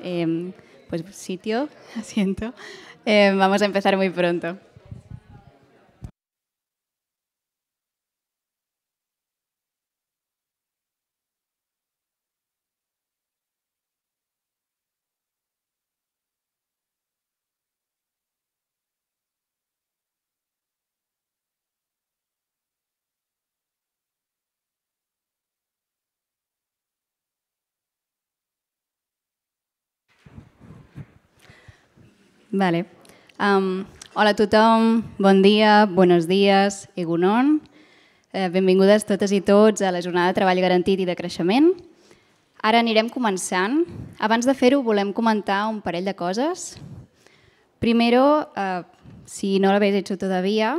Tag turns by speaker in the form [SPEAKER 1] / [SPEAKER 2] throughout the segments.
[SPEAKER 1] Pues sitio, asiento. Vamos a empezar muy pronto. Vale. Hola a tothom, bon dia, buenos días, egunon. Benvingudes totes i tots a la jornada de treball garantit i de creixement. Ara anirem començant. Abans de fer-ho volem comentar un parell de coses. Primero, si no lo habéis hecho todavía,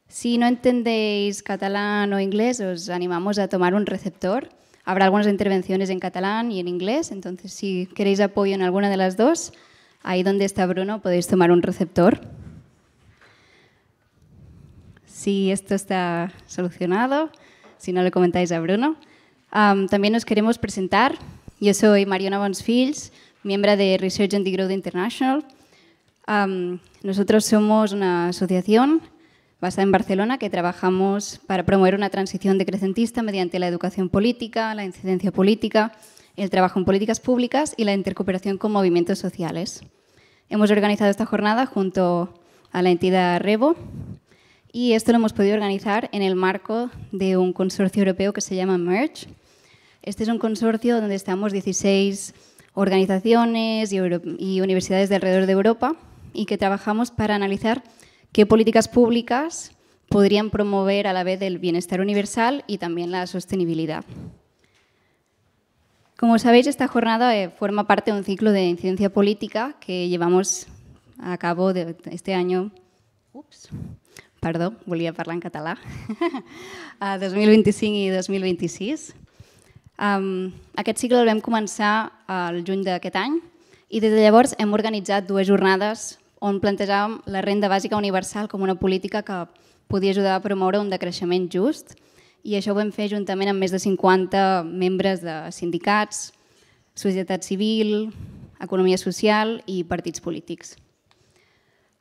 [SPEAKER 1] si no entendéis catalán o inglés, os animamos a tomar un receptor. Habrá algunas intervenciones en catalán y en inglés, entonces si queréis apoyo en alguna de las dos, ahí donde está Bruno podéis tomar un receptor. Si esto está solucionado, si no le comentáis a Bruno. También nos queremos presentar. Yo soy Mariona Bonsfills, miembro de Research and Growth International. Nosotros somos una asociación basada en Barcelona que trabajamos para promover una transición decrecentista mediante la educación política, la incidencia política, el trabajo en políticas públicas y la intercooperación con movimientos sociales. Hemos organizado esta jornada junto a la entidad REVO y esto lo hemos podido organizar en el marco de un consorcio europeo que se llama MERGE. Este es un consorcio donde estamos 16 organizaciones y universidades de alrededor de Europa y que trabajamos para analizar qué políticas públicas podrían promover a la vez el bienestar universal y también la sostenibilidad. Como sabéis, esta jornada forma parte de un ciclo de incidencia política que llevamos a cabo este año. Perdó, volia parlar en català. A 2025 i 2026. Aquest cicle el vam començar al juny d'aquest any i des de llavors hem organitzat dues jornades on plantejàvem la renda bàsica universal com una política que podia ajudar a promoure un decreixement just. I això ho vam fer juntament amb més de 50 membres de sindicats, societat civil, economia social i partits polítics.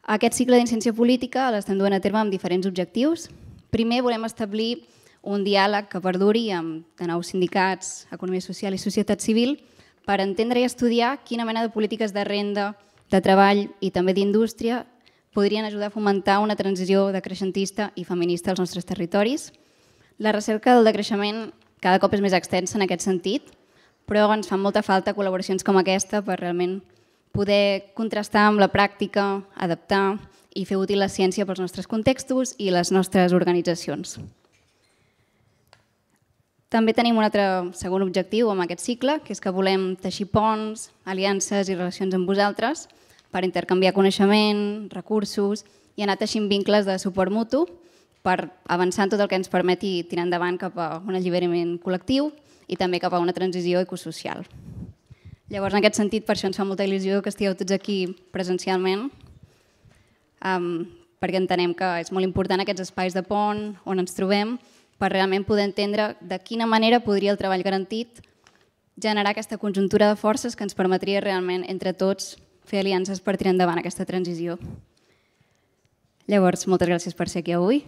[SPEAKER 1] Aquest cicle d'inciència política l'estem duent a terme amb diferents objectius. Primer, volem establir un diàleg que perduri amb de nou sindicats, economia social i societat civil per entendre i estudiar quina mena de polítiques de renda, de treball i també d'indústria podrien ajudar a fomentar una transició decreixentista i feminista als nostres territoris. La recerca del decreixement cada cop és més extensa en aquest sentit, però ens fan molta falta col·laboracions com aquesta per realment poder contrastar amb la pràctica, adaptar i fer útil la ciència pels nostres contextos i les nostres organitzacions. També tenim un altre segon objectiu amb aquest cicle, que és que volem teixir ponts, aliances i relacions amb vosaltres per intercanviar coneixement, recursos i anar teixint vincles de suport mutu per avançar en tot el que ens permeti tirar endavant cap a un alliberament col·lectiu i també cap a una transició ecosocial. Llavors, en aquest sentit, per això ens fa molta il·lusió que estigueu tots aquí presencialment, perquè entenem que és molt important aquests espais de pont on ens trobem per realment poder entendre de quina manera podria el treball garantit generar aquesta conjuntura de forces que ens permetria realment, entre tots, fer aliances per tirar endavant aquesta transició. Llavors, moltes gràcies per ser aquí avui.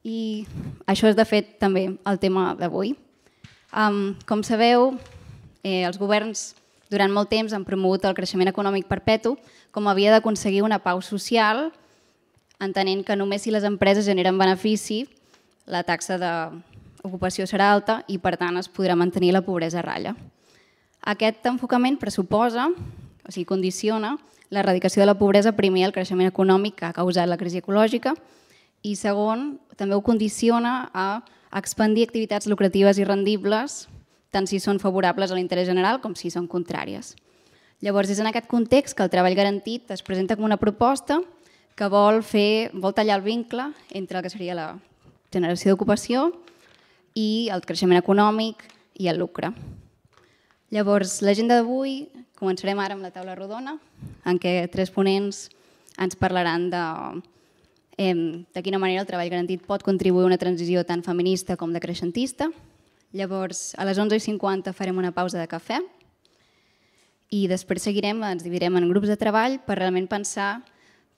[SPEAKER 1] I això és, de fet, també el tema d'avui. Com sabeu, els governs durant molt temps han promogut el creixement econòmic perpetu com a via d'aconseguir una pau social, entenent que només si les empreses generen benefici, la taxa d'ocupació serà alta i, per tant, es podrà mantenir la pobresa a ratlla. Aquest enfocament pressuposa, o sigui, condiciona l'erradicació de la pobresa, primer, el creixement econòmic que ha causat la crisi ecològica i, segon, també ho condiciona a expandir activitats lucratives i rendibles tant si són favorables a l'interès general com si són contràries. Llavors, és en aquest context que el treball garantit es presenta com una proposta que vol tallar el vincle entre el que seria la generació d'ocupació i el creixement econòmic i el lucre. Llavors, l'agenda d'avui, començarem ara amb la taula rodona, en què tres ponents ens parlaran de quina manera el treball garantit pot contribuir a una transició tant feminista com decreixentista. Llavors, a les 11:50 farem una pausa de cafè I després seguirem, ens dividirem en grups de treball per realment pensar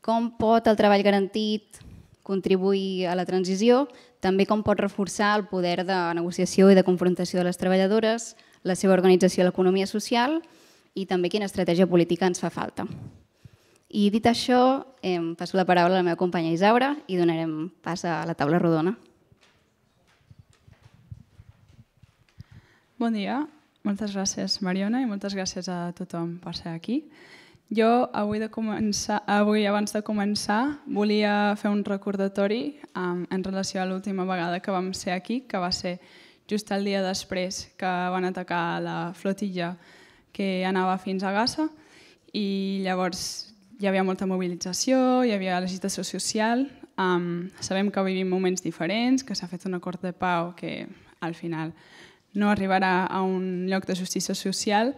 [SPEAKER 1] com pot el treball garantit contribuir a la transició, també com pot reforçar el poder de negociació i de confrontació de les treballadores, la seva organització a l'economia social i també quina estratègia política ens fa falta. I dit això, passo la paraula a la meva companya Isaura i donarem pas a la taula rodona.
[SPEAKER 2] Bon dia, moltes gràcies Mariona i moltes gràcies a tothom per ser aquí. Jo avui, abans de començar, volia fer un recordatori en relació a l'última vegada que vam ser aquí, que va ser just el dia després que van atacar la flotilla que anava fins a Gaza i llavors hi havia molta mobilització, hi havia l'agitació social. Sabem que vivim moments diferents, que s'ha fet un acord de pau que al final no arribarà a un lloc de justícia social,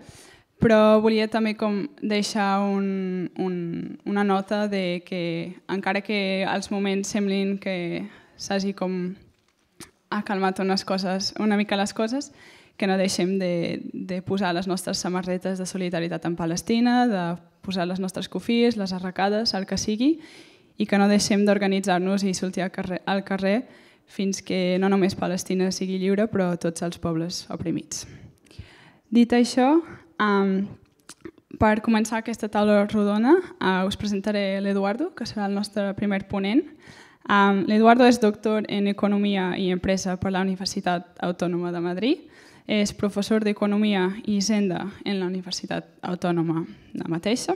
[SPEAKER 2] però volia també deixar una nota de que encara que als moments semblin que s'hagi calmat una mica les coses, que no deixem de posar les nostres samarretes de solidaritat en Palestina, de posar les nostres cofies, les arracades, el que sigui, i que no deixem d'organitzar-nos i sortir al carrer fins que no només Palestina sigui lliure, però tots els pobles oprimits. Dit això, per començar aquesta taula rodona, us presentaré l'Eduardo, que serà el nostre primer ponent. L'Eduardo és doctor en Economia i Empresa per la Universitat Autònoma de Madrid, és professor d'Economia i Hisenda en la Universitat Autònoma de mateixa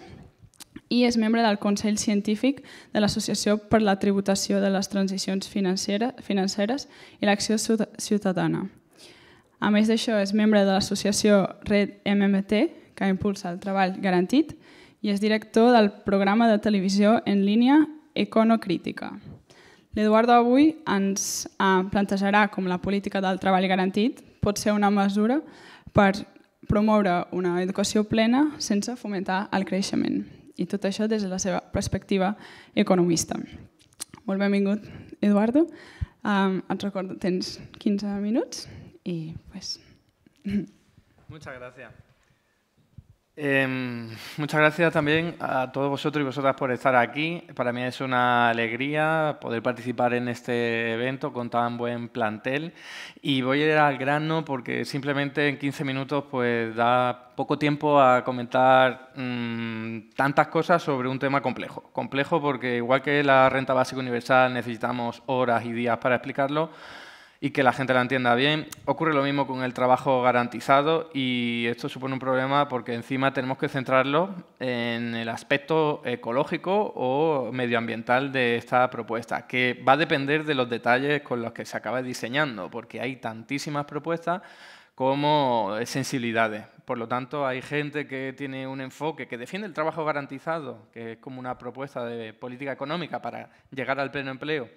[SPEAKER 2] i és membre del Consell Científic de l'Associació per la Tributació de les Transicions Financeres i l'Acció Ciutadana. A més d'això, és membre de l'associació Red MMT, que impulsa el treball garantit, i és director del programa de televisió en línia Econocrítica. L'Eduardo avui ens plantejarà com la política del treball garantit pot ser una mesura per promoure una educació plena sense fomentar el creixement. I tot això des de la seva perspectiva economista. Molt benvingut, Eduardo. Et recordo, tens 15 minuts y pues...
[SPEAKER 3] Muchas gracias. Muchas gracias también a todos vosotros y vosotras por estar aquí. Para mí es una alegría poder participar en este evento con tan buen plantel. Y voy a ir al grano porque simplemente en 15 minutos pues, da poco tiempo a comentar tantas cosas sobre un tema complejo. Complejo porque igual que la renta básica universal necesitamos horas y días para explicarlo, y que la gente la entienda bien. Ocurre lo mismo con el trabajo garantizado y esto supone un problema porque encima tenemos que centrarlo en el aspecto ecológico o medioambiental de esta propuesta, que va a depender de los detalles con los que se acabe diseñando, porque hay tantísimas propuestas como sensibilidades. Por lo tanto, hay gente que tiene un enfoque que defiende el trabajo garantizado, que es como una propuesta de política económica para llegar al pleno empleo,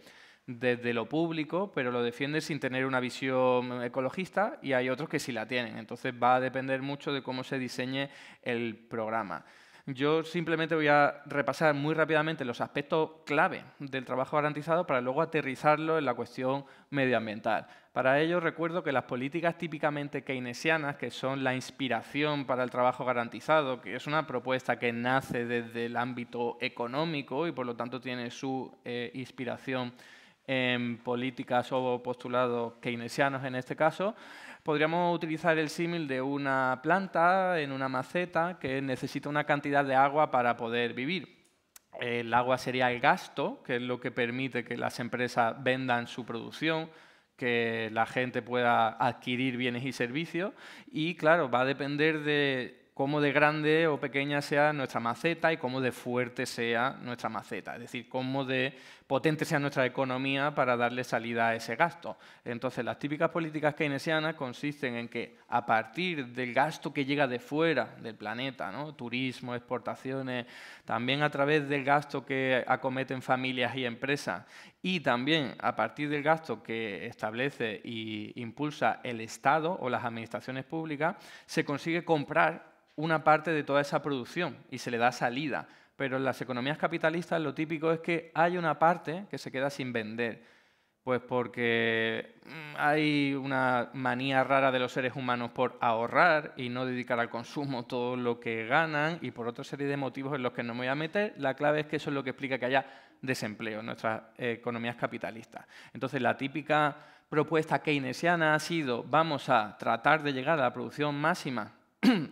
[SPEAKER 3] desde lo público, pero lo defiende sin tener una visión ecologista, y hay otros que sí la tienen. Entonces va a depender mucho de cómo se diseñe el programa. Yo simplemente voy a repasar muy rápidamente los aspectos clave del trabajo garantizado para luego aterrizarlo en la cuestión medioambiental. Para ello recuerdo que las políticas típicamente keynesianas, que son la inspiración para el trabajo garantizado, que es una propuesta que nace desde el ámbito económico y por lo tanto tiene su inspiración en políticas o postulados keynesianos en este caso, podríamos utilizar el símil de una planta en una maceta que necesita una cantidad de agua para poder vivir. El agua sería el gasto, que es lo que permite que las empresas vendan su producción, que la gente pueda adquirir bienes y servicios, y claro, va a depender de cómo de grande o pequeña sea nuestra maceta y cómo de fuerte sea nuestra maceta, es decir, cómo de potente sea nuestra economía para darle salida a ese gasto. Entonces, las típicas políticas keynesianas consisten en que a partir del gasto que llega de fuera del planeta, ¿no? Turismo, exportaciones, también a través del gasto que acometen familias y empresas, y también a partir del gasto que establece e impulsa el Estado o las administraciones públicas, se consigue comprar una parte de toda esa producción y se le da salida. Pero en las economías capitalistas lo típico es que hay una parte que se queda sin vender. Pues porque hay una manía rara de los seres humanos por ahorrar y no dedicar al consumo todo lo que ganan, y por otra serie de motivos en los que no me voy a meter. La clave es que eso es lo que explica que haya desempleo en nuestras economías capitalistas. Entonces, la típica propuesta keynesiana ha sido: vamos a tratar de llegar a la producción máxima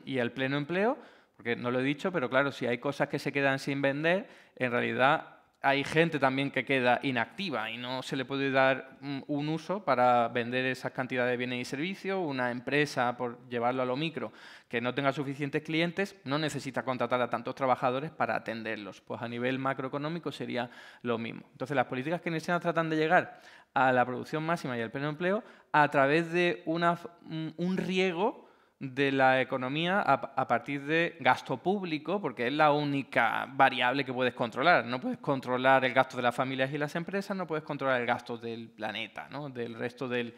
[SPEAKER 3] y al pleno empleo, porque no lo he dicho, pero claro, si hay cosas que se quedan sin vender, en realidad hay gente también que queda inactiva y no se le puede dar un uso para vender esas cantidades de bienes y servicios. Una empresa, por llevarlo a lo micro, que no tenga suficientes clientes, no necesita contratar a tantos trabajadores para atenderlos. Pues a nivel macroeconómico sería lo mismo. Entonces, las políticas keynesianas tratan de llegar a la producción máxima y al pleno empleo a través de un riego de la economía a partir de gasto público, porque es la única variable que puedes controlar. No puedes controlar el gasto de las familias y las empresas, no puedes controlar el gasto del planeta, ¿no? Del resto del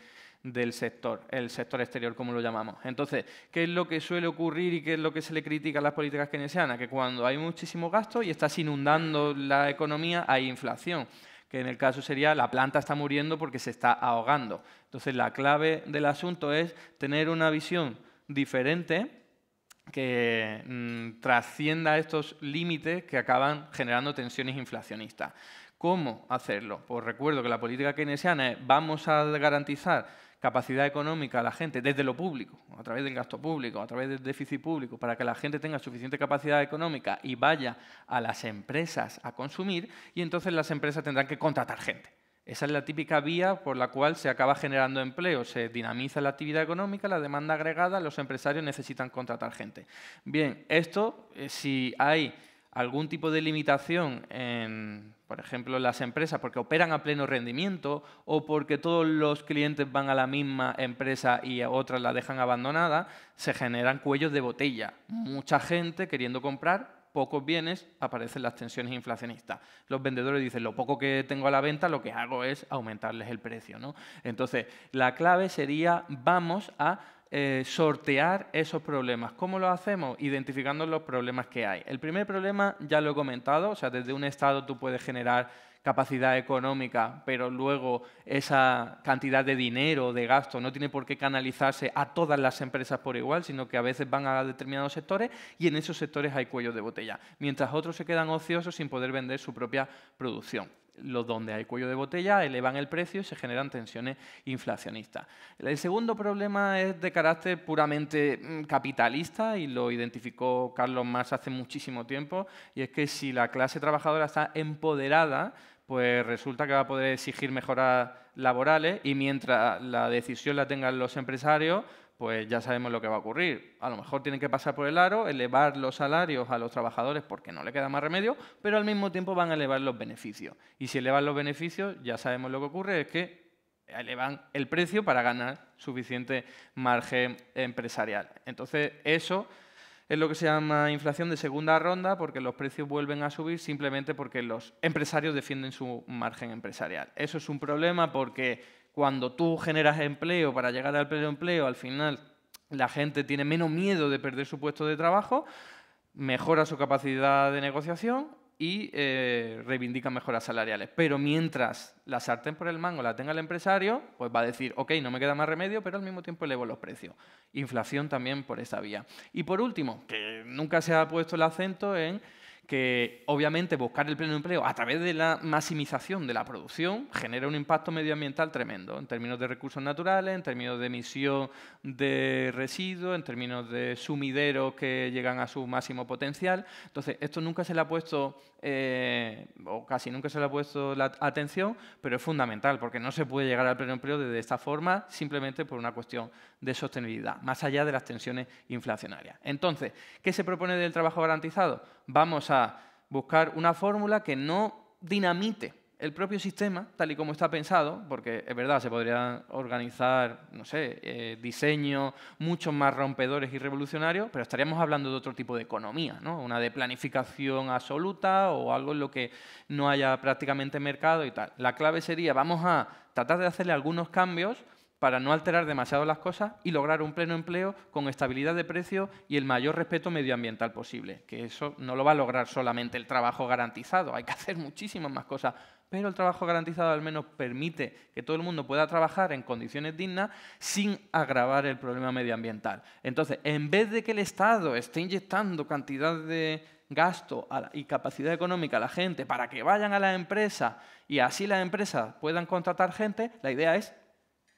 [SPEAKER 3] sector, el sector exterior, como lo llamamos. Entonces, ¿qué es lo que suele ocurrir y qué es lo que se le critica a las políticas keynesianas? Que cuando hay muchísimo gasto y estás inundando la economía, hay inflación, que en el caso sería la planta está muriendo porque se está ahogando. Entonces, la clave del asunto es tener una visión diferente que trascienda estos límites que acaban generando tensiones inflacionistas. ¿Cómo hacerlo? Pues recuerdo que la política keynesiana es: vamos a garantizar capacidad económica a la gente desde lo público, a través del gasto público, a través del déficit público, para que la gente tenga suficiente capacidad económica y vaya a las empresas a consumir, y entonces las empresas tendrán que contratar gente. Esa es la típica vía por la cual se acaba generando empleo. Se dinamiza la actividad económica, la demanda agregada, los empresarios necesitan contratar gente. Bien, esto, si hay algún tipo de limitación en, por ejemplo, en las empresas porque operan a pleno rendimiento o porque todos los clientes van a la misma empresa y otras la dejan abandonada, se generan cuellos de botella. Mucha gente queriendo comprar pocos bienes, aparecen las tensiones inflacionistas. Los vendedores dicen: lo poco que tengo a la venta, lo que hago es aumentarles el precio, ¿no? Entonces, la clave sería: vamos a sortear esos problemas. ¿Cómo lo hacemos? Identificando los problemas que hay. El primer problema ya lo he comentado, o sea, desde un Estado tú puedes generar capacidad económica, pero luego esa cantidad de dinero, de gasto, no tiene por qué canalizarse a todas las empresas por igual, sino que a veces van a determinados sectores y en esos sectores hay cuellos de botella, mientras otros se quedan ociosos sin poder vender su propia producción. Los donde hay cuello de botella elevan el precio y se generan tensiones inflacionistas. El segundo problema es de carácter puramente capitalista y lo identificó Carlos Marx hace muchísimo tiempo, y es que si la clase trabajadora está empoderada, pues resulta que va a poder exigir mejoras laborales, y mientras la decisión la tengan los empresarios, pues ya sabemos lo que va a ocurrir. A lo mejor tienen que pasar por el aro, elevar los salarios a los trabajadores porque no le queda más remedio, pero al mismo tiempo van a elevar los beneficios. Y si elevan los beneficios, ya sabemos lo que ocurre, es que elevan el precio para ganar suficiente margen empresarial. Entonces, eso es lo que se llama inflación de segunda ronda, porque los precios vuelven a subir simplemente porque los empresarios defienden su margen empresarial. Eso es un problema porque cuando tú generas empleo para llegar al pleno empleo, al final la gente tiene menos miedo de perder su puesto de trabajo, mejora su capacidad de negociación y reivindica mejoras salariales. Pero mientras la sartén por el mango la tenga el empresario, pues va a decir: ok, no me queda más remedio, pero al mismo tiempo elevo los precios. Inflación también por esa vía. Y por último, que nunca se ha puesto el acento en que obviamente buscar el pleno empleo a través de la maximización de la producción genera un impacto medioambiental tremendo, en términos de recursos naturales, en términos de emisión de residuos, en términos de sumideros que llegan a su máximo potencial. Entonces, esto nunca se le ha puesto, o casi nunca se le ha puesto la atención, pero es fundamental, porque no se puede llegar al pleno empleo de esta forma simplemente por una cuestión de sostenibilidad, más allá de las tensiones inflacionarias. Entonces, ¿qué se propone del trabajo garantizado? Vamos a buscar una fórmula que no dinamite el propio sistema, tal y como está pensado, porque es verdad, se podrían organizar, no sé, diseños mucho más rompedores y revolucionarios, pero estaríamos hablando de otro tipo de economía, ¿no? Una de planificación absoluta o algo en lo que no haya prácticamente mercado y tal. La clave sería: vamos a tratar de hacerle algunos cambios para no alterar demasiado las cosas y lograr un pleno empleo con estabilidad de precios y el mayor respeto medioambiental posible, que eso no lo va a lograr solamente el trabajo garantizado, hay que hacer muchísimas más cosas pero el trabajo garantizado al menos permite que todo el mundo pueda trabajar en condiciones dignas sin agravar el problema medioambiental. Entonces, en vez de que el Estado esté inyectando cantidad de gasto y capacidad económica a la gente para que vayan a la empresa y así las empresas puedan contratar gente, la idea es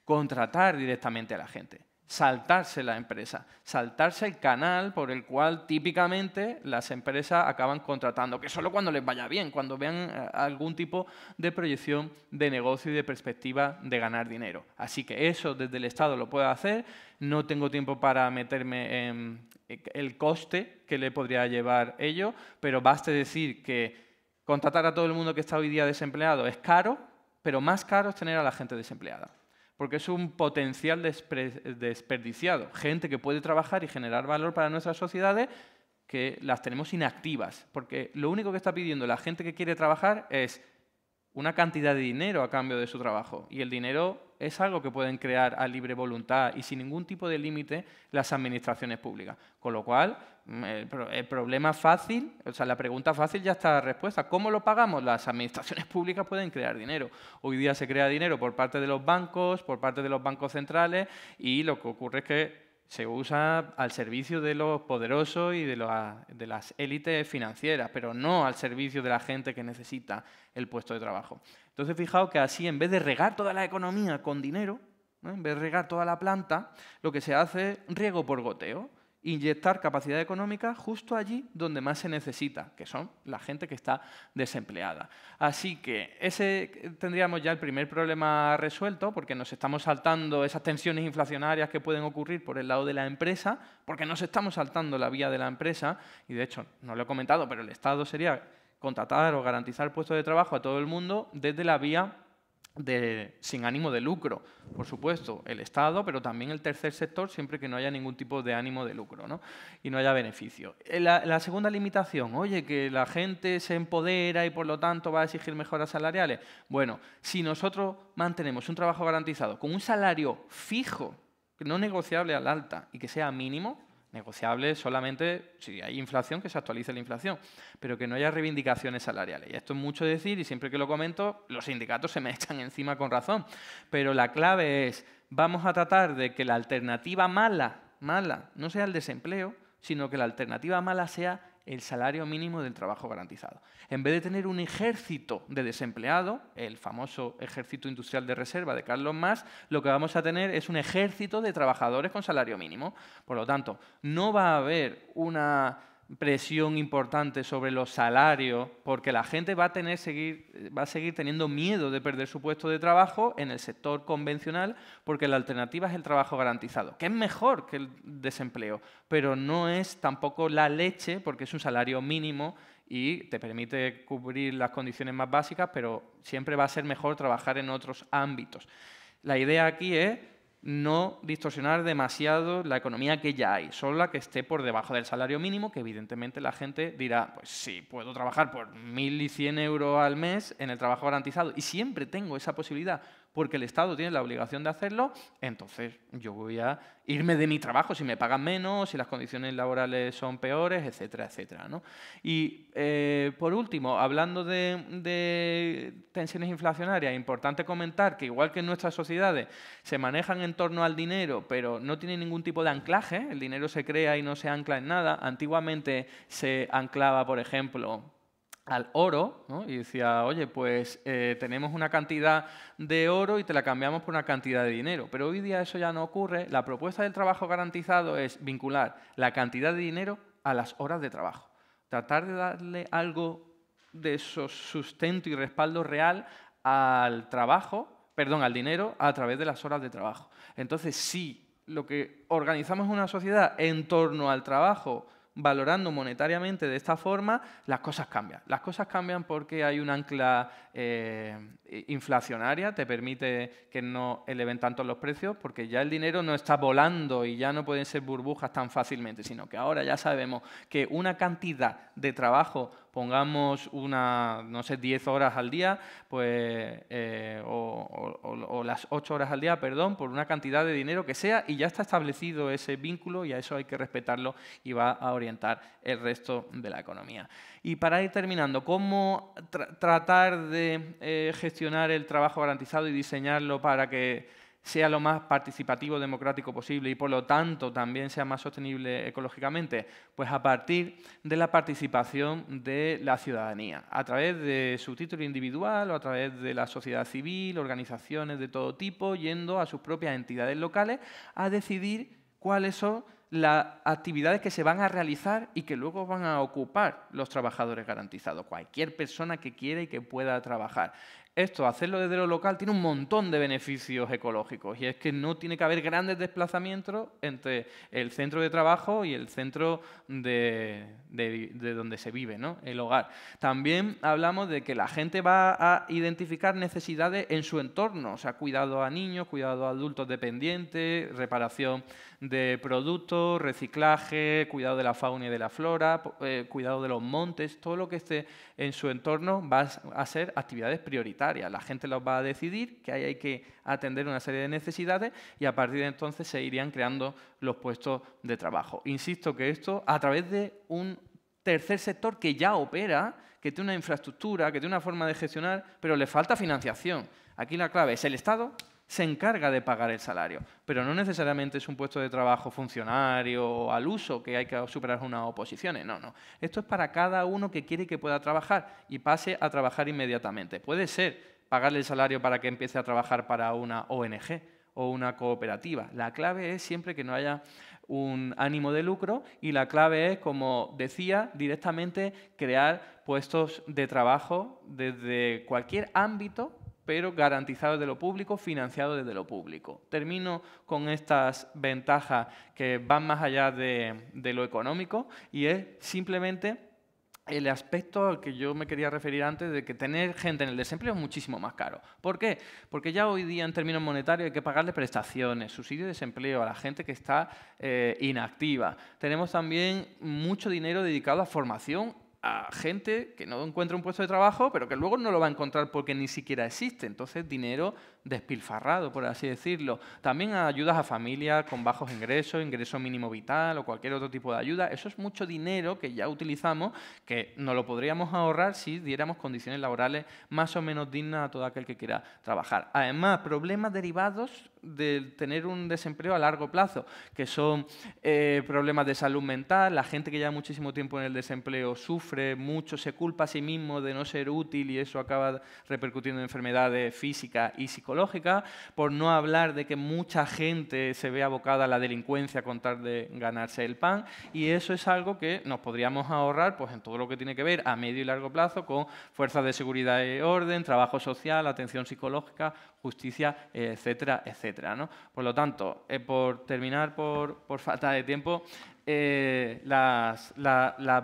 [SPEAKER 3] contratar directamente a la gente, saltarse la empresa, saltarse el canal por el cual típicamente las empresas acaban contratando, que solo cuando les vaya bien, cuando vean algún tipo de proyección de negocio y de perspectiva de ganar dinero. Así que eso desde el Estado lo puede hacer. No tengo tiempo para meterme en el coste que le podría llevar ello, pero baste decir que contratar a todo el mundo que está hoy día desempleado es caro, pero más caro es tener a la gente desempleada. Porque es un potencial desperdiciado. Gente que puede trabajar y generar valor para nuestras sociedades que las tenemos inactivas. Porque lo único que está pidiendo la gente que quiere trabajar es una cantidad de dinero a cambio de su trabajo. Y el dinero es algo que pueden crear a libre voluntad y sin ningún tipo de límite las administraciones públicas. Con lo cual, el problema fácil, o sea, la pregunta fácil ya está respuesta. ¿Cómo lo pagamos? Las administraciones públicas pueden crear dinero. Hoy día se crea dinero por parte de los bancos centrales, y lo que ocurre es que se usa al servicio de los poderosos y de las élites financieras, pero no al servicio de la gente que necesita el puesto de trabajo. Entonces, fijaos que así, en vez de regar toda la economía con dinero, ¿no?, en vez de regar toda la planta, lo que se hace es riego por goteo. Inyectar capacidad económica justo allí donde más se necesita, que son la gente que está desempleada. Así que ese tendríamos ya el primer problema resuelto, porque nos estamos saltando esas tensiones inflacionarias que pueden ocurrir por el lado de la empresa, porque nos estamos saltando la vía de la empresa, y de hecho, no lo he comentado, pero el Estado sería contratar o garantizar puestos de trabajo a todo el mundo desde la vía sin ánimo de lucro. Por supuesto, el Estado, pero también el tercer sector, siempre que no haya ningún tipo de ánimo de lucro, ¿no?, y no haya beneficio. La segunda limitación, oye, que la gente se empodera y por lo tanto va a exigir mejoras salariales. Bueno, si nosotros mantenemos un trabajo garantizado con un salario fijo, no negociable al alta y que sea mínimo, negociable solamente si hay inflación, que se actualice la inflación, pero que no haya reivindicaciones salariales. Y esto es mucho decir, y siempre que lo comento, los sindicatos se me echan encima con razón. Pero la clave es, vamos a tratar de que la alternativa mala, no sea el desempleo, sino que la alternativa mala sea el salario mínimo del trabajo garantizado. En vez de tener un ejército de desempleados, el famoso ejército industrial de reserva de Carlos Marx, lo que vamos a tener es un ejército de trabajadores con salario mínimo. Por lo tanto, no va a haber una presión importante sobre los salarios, porque la gente va a seguir teniendo miedo de perder su puesto de trabajo en el sector convencional, porque la alternativa es el trabajo garantizado, que es mejor que el desempleo, pero no es tampoco la leche, porque es un salario mínimo y te permite cubrir las condiciones más básicas, pero siempre va a ser mejor trabajar en otros ámbitos. La idea aquí es no distorsionar demasiado la economía que ya hay, solo la que esté por debajo del salario mínimo, que evidentemente la gente dirá, pues sí, puedo trabajar por 1.100 euros al mes en el trabajo garantizado y siempre tengo esa posibilidad porque el Estado tiene la obligación de hacerlo, entonces yo voy a irme de mi trabajo si me pagan menos, si las condiciones laborales son peores, etcétera, etcétera, ¿no? Y por último, hablando de tensiones inflacionarias, importante comentar que igual que en nuestras sociedades se manejan en torno al dinero, pero no tienen ningún tipo de anclaje, el dinero se crea y no se ancla en nada. Antiguamente se anclaba, por ejemplo, al oro, ¿no? Y decía, oye, pues tenemos una cantidad de oro y te la cambiamos por una cantidad de dinero. Pero hoy día eso ya no ocurre. La propuesta del trabajo garantizado es vincular la cantidad de dinero a las horas de trabajo. Tratar de darle algo de sustento y respaldo real al al dinero a través de las horas de trabajo. Entonces, si lo que organizamos es una sociedad en torno al trabajo, valorando monetariamente de esta forma, las cosas cambian. Las cosas cambian porque hay un ancla inflacionaria, te permite que no eleven tanto los precios, porque ya el dinero no está volando y ya no pueden ser burbujas tan fácilmente, sino que ahora ya sabemos que una cantidad de trabajo pongamos no sé, 10 horas al día, pues, o las 8 horas al día, perdón, por una cantidad de dinero que sea, y ya está establecido ese vínculo y a eso hay que respetarlo y va a orientar el resto de la economía. Y para ir terminando, ¿cómo tratar de gestionar el trabajo garantizado y diseñarlo para que sea lo más participativo, democrático posible y, por lo tanto, también sea más sostenible ecológicamente? Pues a partir de la participación de la ciudadanía, a través de su título individual o a través de la sociedad civil, organizaciones de todo tipo, yendo a sus propias entidades locales a decidir cuáles son las actividades que se van a realizar y que luego van a ocupar los trabajadores garantizados, cualquier persona que quiera y que pueda trabajar. Esto, hacerlo desde lo local, tiene un montón de beneficios ecológicos y es que no tiene que haber grandes desplazamientos entre el centro de trabajo y el centro de donde se vive, ¿no? El hogar. También hablamos de que la gente va a identificar necesidades en su entorno, o sea, cuidado a niños, cuidado a adultos dependientes, reparación de productos, reciclaje, cuidado de la fauna y de la flora, cuidado de los montes, todo lo que esté en su entorno va a ser actividades prioritarias. La gente los va a decidir, que ahí hay que atender una serie de necesidades y a partir de entonces se irían creando los puestos de trabajo. Insisto que esto a través de un tercer sector que ya opera, que tiene una infraestructura, que tiene una forma de gestionar, pero le falta financiación. Aquí la clave es el Estado se encarga de pagar el salario, pero no necesariamente es un puesto de trabajo funcionario o al uso que hay que superar unas oposiciones. No, no. Esto es para cada uno que quiere que pueda trabajar y pase a trabajar inmediatamente. Puede ser pagarle el salario para que empiece a trabajar para una ONG o una cooperativa. La clave es siempre que no haya un ánimo de lucro y la clave es, como decía, directamente crear puestos de trabajo desde cualquier ámbito, pero garantizado desde lo público, financiado desde lo público. Termino con estas ventajas que van más allá de lo económico y es simplemente el aspecto al que yo me quería referir antes de que tener gente en el desempleo es muchísimo más caro. ¿Por qué? Porque ya hoy día en términos monetarios hay que pagarle prestaciones, subsidio de desempleo a la gente que está inactiva. Tenemos también mucho dinero dedicado a formación a gente que no encuentra un puesto de trabajo, pero que luego no lo va a encontrar porque ni siquiera existe. Entonces, dinero despilfarrado, por así decirlo. También a ayudas a familias con bajos ingresos, ingreso mínimo vital o cualquier otro tipo de ayuda. Eso es mucho dinero que ya utilizamos, que nos lo podríamos ahorrar si diéramos condiciones laborales más o menos dignas a todo aquel que quiera trabajar. Además, problemas derivados de tener un desempleo a largo plazo, que son problemas de salud mental. La gente que lleva muchísimo tiempo en el desempleo sufre mucho, se culpa a sí mismo de no ser útil y eso acaba repercutiendo en enfermedades físicas y psicológicas, por no hablar de que mucha gente se ve abocada a la delincuencia con tal de ganarse el pan, y eso es algo que nos podríamos ahorrar pues, en todo lo que tiene que ver a medio y largo plazo con fuerzas de seguridad y orden, trabajo social, atención psicológica, justicia, etcétera, etcétera, ¿no? Por lo tanto, por terminar por falta de tiempo, las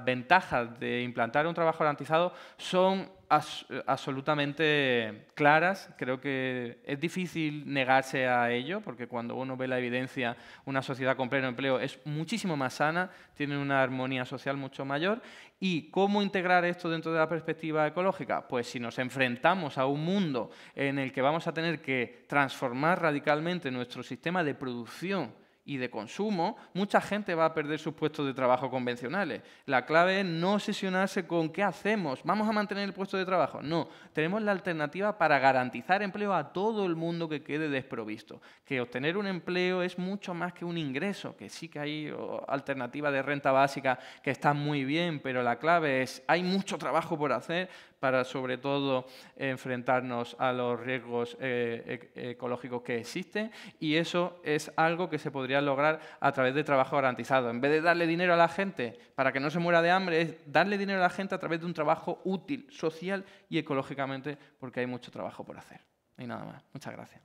[SPEAKER 3] ventajas de implantar un trabajo garantizado son absolutamente claras. Creo que es difícil negarse a ello, porque cuando uno ve la evidencia, una sociedad con pleno empleo es muchísimo más sana, tiene una armonía social mucho mayor. ¿Y cómo integrar esto dentro de la perspectiva ecológica? Pues si nos enfrentamos a un mundo en el que vamos a tener que transformar radicalmente nuestro sistema de producción y de consumo, mucha gente va a perder sus puestos de trabajo convencionales. La clave es no obsesionarse con qué hacemos, ¿vamos a mantener el puesto de trabajo? No, tenemos la alternativa para garantizar empleo a todo el mundo que quede desprovisto. Que obtener un empleo es mucho más que un ingreso, que sí que hay alternativas de renta básica que están muy bien, pero la clave es hay mucho trabajo por hacer para sobre todo enfrentarnos a los riesgos ecológicos que existen, y eso es algo que se podría lograr a través de trabajo garantizado. En vez de darle dinero a la gente para que no se muera de hambre, es darle dinero a la gente a través de un trabajo útil, social y ecológicamente, porque hay mucho trabajo por hacer. Y nada más. Muchas gracias.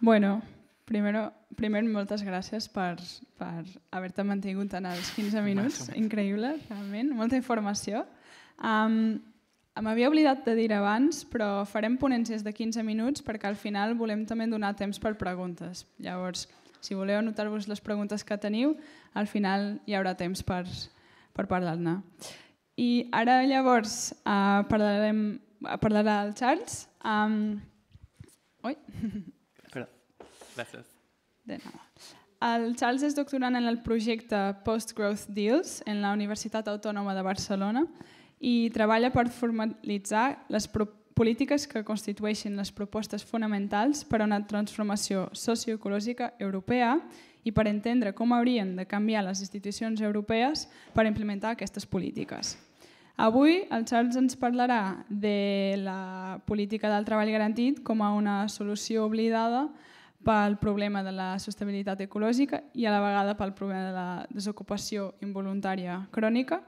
[SPEAKER 2] Bueno, primer moltes gràcies per haver-te mantingut en els 15 minuts. Increïble, realment. Molta informació. M'havia oblidat de dir abans, però farem ponències de 15 minuts perquè al final volem també donar temps per preguntes. Llavors, Si voleu anotar-vos les preguntes que teniu, al final hi haurà temps per parlar-ne. I ara llavors parlarà el Charles. Ui.
[SPEAKER 3] Gràcies.
[SPEAKER 2] De nada. El Charles és doctorant en el projecte Post-Growth Deals en la Universitat Autònoma de Barcelona i treballa per formalitzar les polítiques que constitueixen les propostes fonamentals per a una transformació socioecològica europea i per entendre com haurien de canviar les institucions europees per implementar aquestes polítiques. Avui el Charles ens parlarà de la política del treball garantit com a una solució oblidada pel problema de la sostenibilitat ecològica i a la vegada pel problema de la desocupació involuntària crònica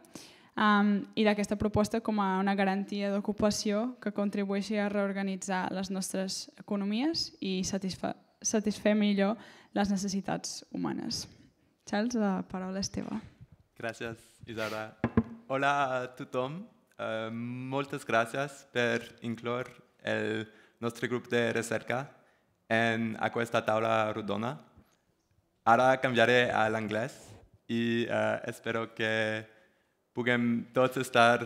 [SPEAKER 2] i d'aquesta proposta com a una garantia d'ocupació que contribueixi a reorganitzar les nostres economies i satisfer millor les necessitats humanes. Charles, la paraula és teva.
[SPEAKER 4] Gràcies, Isaura. Hola a tothom. Moltes gràcies per incloure el nostre grup de recerca en aquesta taula rodona. Ara canviaré a l'anglès i espero que puguem tots estar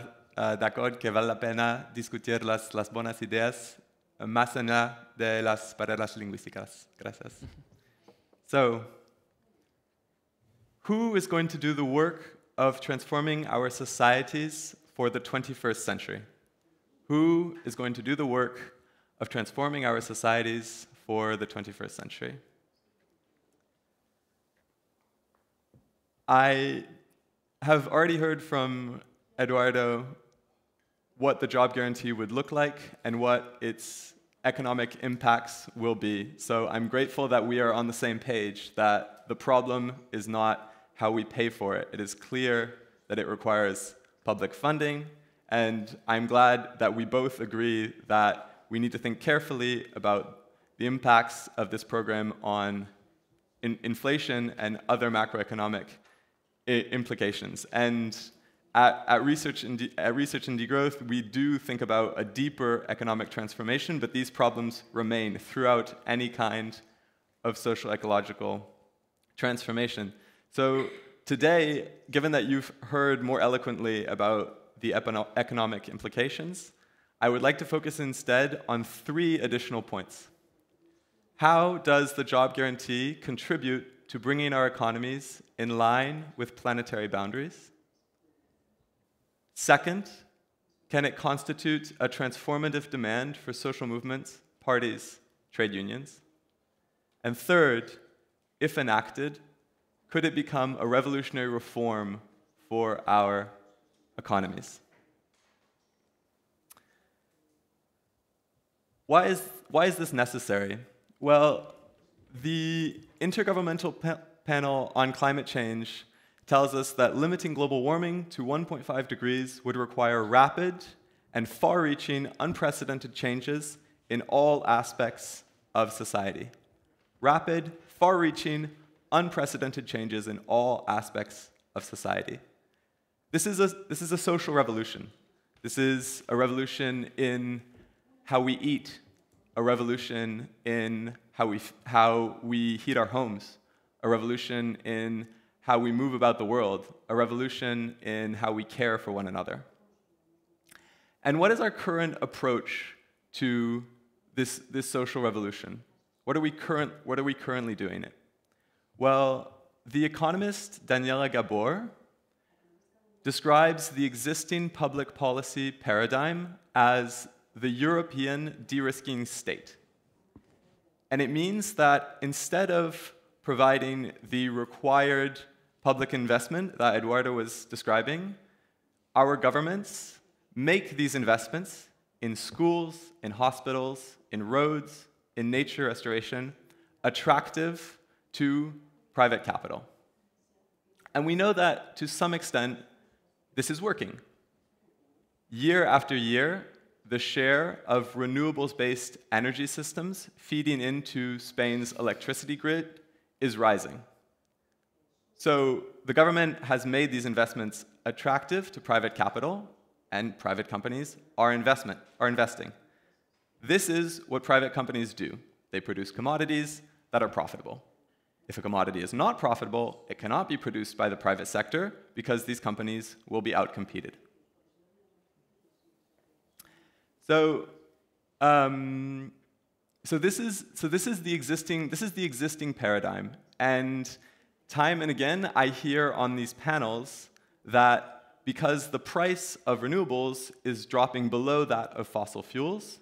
[SPEAKER 4] d'acord que val la pena discutir les bones idees més enllà de les barreres lingüístiques. Gràcies. So, who is going to do the work of transforming our societies for the 21st century? Who is going to do the work of transforming our societies for the 21st century? I have already heard from Eduardo what the job guarantee would look like and what its economic impacts will be. So I'm grateful that we are on the same page, that the problem is not how we pay for it. It is clear that it requires public funding, and I'm glad that we both agree that we need to think carefully about the impacts of this program on inflation and other macroeconomic implications. And at Research and Degrowth, we do think about a deeper economic transformation, but these problems remain throughout any kind of social ecological transformation. So today, given that you've heard more eloquently about the economic implications, I would like to focus instead on 3 additional points. How does the job guarantee contribute to bringing our economies in line with planetary boundaries? Second, can it constitute a transformative demand for social movements, parties, trade unions? And third, if enacted, could it become a revolutionary reform for our economies? Why is this necessary? Well, the Intergovernmental Panel on Climate Change tells us that limiting global warming to 1.5 degrees would require rapid and far-reaching, unprecedented changes in all aspects of society. Rapid, far-reaching, unprecedented changes in all aspects of society. This is a social revolution. This is a revolution in how we eat, a revolution in how we heat our homes, a revolution in how we move about the world, a revolution in how we care for one another. And what is our current approach to this social revolution? What are we currently doing it? Well, the economist Daniela Gabor describes the existing public policy paradigm as the European de-risking state. And it means that instead of providing the required public investment that Eduardo was describing, our governments make these investments in schools, in hospitals, in roads, in nature restoration, attractive to private capital. And we know that to some extent, this is working. Year after year, the share of renewables-based energy systems feeding into Spain's electricity grid is rising. So the government has made these investments attractive to private capital, and private companies are investing. This is what private companies do. They produce commodities that are profitable. If a commodity is not profitable, it cannot be produced by the private sector because these companies will be outcompeted. So this is the existing paradigm, and time and again I hear on these panels that because the price of renewables is dropping below that of fossil fuels,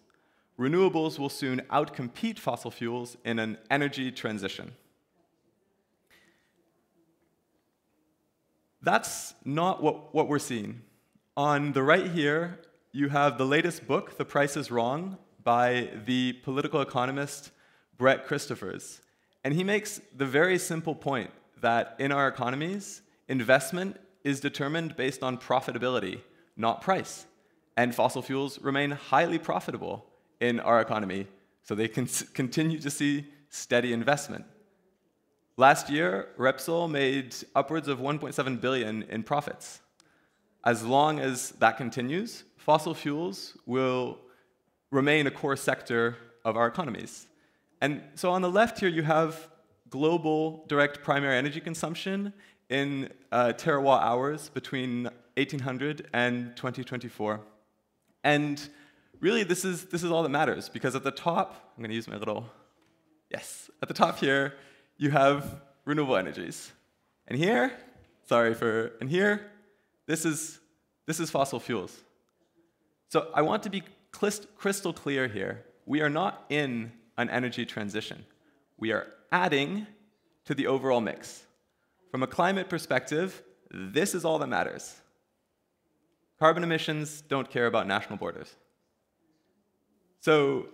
[SPEAKER 4] renewables will soon outcompete fossil fuels in an energy transition. That's not what we're seeing. On the right here, you have the latest book, The Price is Wrong, by the political economist Brett Christophers. And he makes the very simple point that in our economies, investment is determined based on profitability, not price. And fossil fuels remain highly profitable in our economy, so they can continue to see steady investment. Last year, Repsol made upwards of 1.7 billion in profits. As long as that continues, fossil fuels will remain a core sector of our economies. And so on the left here, you have global direct primary energy consumption in terawatt hours between 1800 and 2024. And really, this is all that matters, because at the top, I'm going to use my little, yes, at the top here, you have renewable energies. And here, and here, this is fossil fuels. So I want to be crystal clear here. We are not in an energy transition. We are adding to the overall mix. From a climate perspective, this is all that matters. Carbon emissions don't care about national borders. So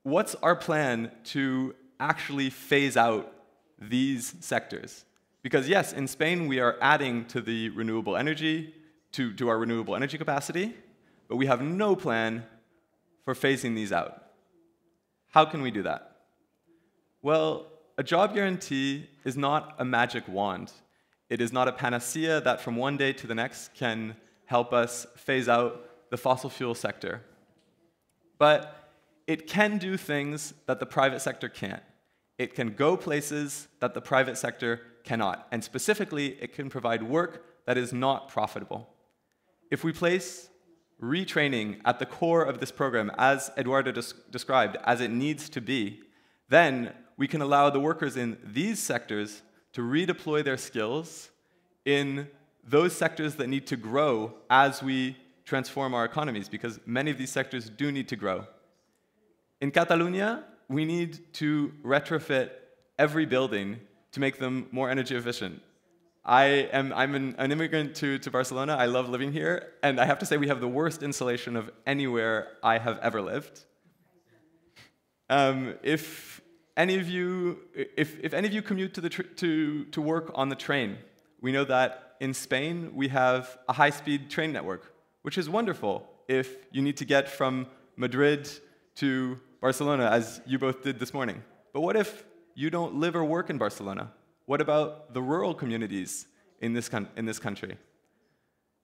[SPEAKER 4] what's our plan to actually phase out these sectors? Because yes, in Spain, we are adding to the renewable energy, to our renewable energy capacity, but we have no plan for phasing these out. How can we do that? Well, a job guarantee is not a magic wand. It is not a panacea that from one day to the next can help us phase out the fossil fuel sector. But it can do things that the private sector can't. It can go places that the private sector cannot. And specifically, it can provide work that is not profitable. If we place retraining at the core of this program, as Eduardo described, as it needs to be, then we can allow the workers in these sectors to redeploy their skills in those sectors that need to grow as we transform our economies, because many of these sectors do need to grow. In Catalonia, we need to retrofit every building to make them more energy efficient. I'm an immigrant to Barcelona. I love living here, and I have to say we have the worst insulation of anywhere I have ever lived. If any of you commute to work on the train, we know that in Spain we have a high-speed train network, which is wonderful if you need to get from Madrid to Barcelona, as you both did this morning. But what if you don't live or work in Barcelona? What about the rural communities in this country?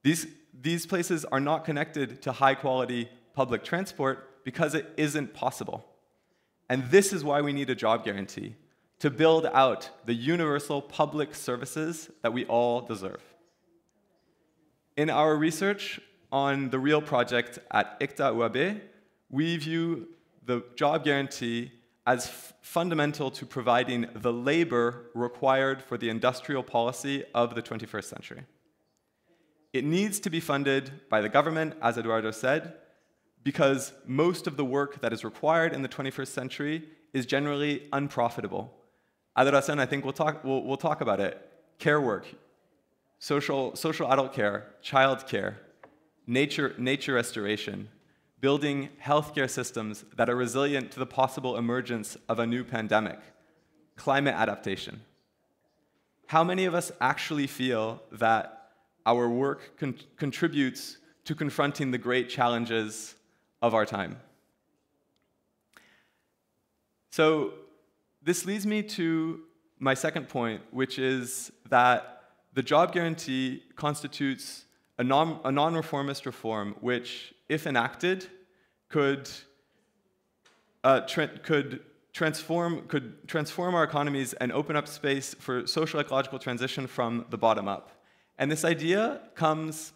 [SPEAKER 4] These places are not connected to high-quality public transport because it isn't possible. And this is why we need a job guarantee, to build out the universal public services that we all deserve. In our research on the REAL project at ICTA UAB, we view the job guarantee as fundamental to providing the labor required for the industrial policy of the 21st century. It needs to be funded by the government, as Eduardo said, because most of the work that is required in the 21st century is generally unprofitable. Adoración, I think we'll talk about it. Care work, social adult care, child care, nature restoration, building healthcare systems that are resilient to the possible emergence of a new pandemic, climate adaptation. How many of us actually feel that our work contributes to confronting the great challenges of our time? So this leads me to my second point, which is that the job guarantee constitutes a non-reformist reform which, if enacted, could could transform our economies and open up space for social ecological transition from the bottom up. And this idea comes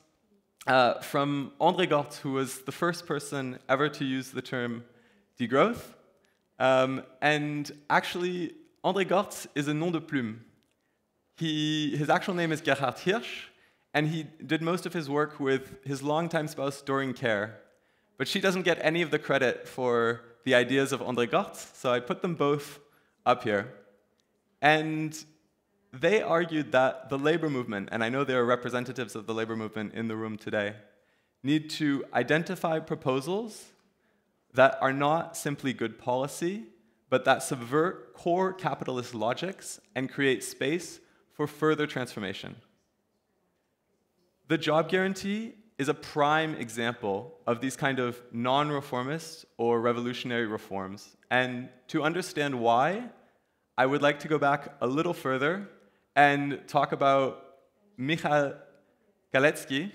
[SPEAKER 4] from André Gortz, who was the first person ever to use the term degrowth. And actually, André Gortz is a nom de plume. His actual name is Gerhard Hirsch, and he did most of his work with his longtime spouse, Doreen Kerr. But she doesn't get any of the credit for the ideas of André Gortz, so I put them both up here. And they argued that the labor movement, and I know there are representatives of the labor movement in the room today, need to identify proposals that are not simply good policy, but that subvert core capitalist logics and create space for further transformation. The job guarantee is a prime example of these kind of non-reformist or revolutionary reforms. And to understand why, I would like to go back a little further and talk about Michal Galetzky,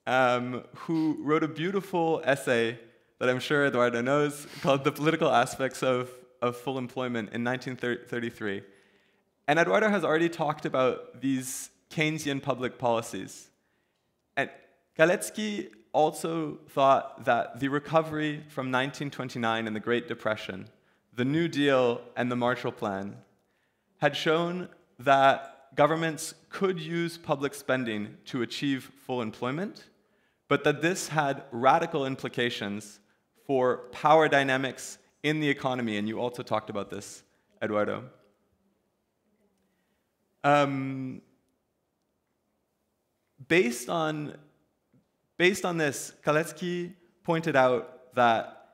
[SPEAKER 4] who wrote a beautiful essay that I'm sure Eduardo knows, called The Political Aspects of Full Employment in 1933. And Eduardo has already talked about these Keynesian public policies. And Galetzky also thought that the recovery from 1929 and the Great Depression, the New Deal and the Marshall Plan, had shown that governments could use public spending to achieve full employment, but that this had radical implications for power dynamics in the economy, and you also talked about this, Eduardo. Based on this, Galetzky pointed out that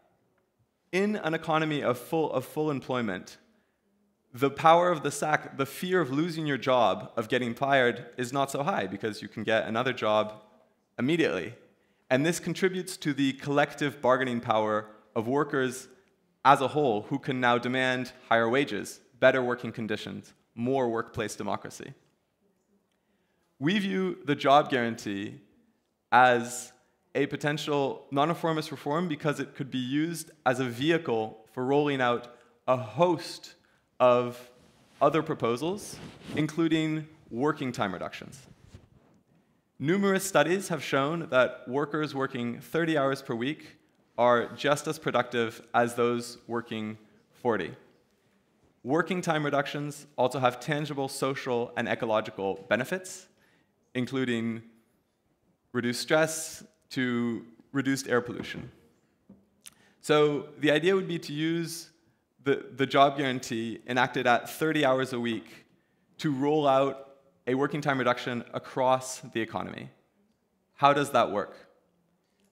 [SPEAKER 4] in an economy of full employment, the power of the sack, the fear of losing your job, of getting fired, is not so high because you can get another job immediately. And this contributes to the collective bargaining power of workers as a whole, who can now demand higher wages, better working conditions, more workplace democracy. We view the job guarantee as a potential non-reformist reform because it could be used as a vehicle for rolling out a host of other proposals, including working time reductions. Numerous studies have shown that workers working 30 hours per week are just as productive as those working 40. Working time reductions also have tangible social and ecological benefits, including reduced stress to reduced air pollution. So the idea would be to use the job guarantee enacted at 30 hours a week to roll out a working time reduction across the economy. How does that work?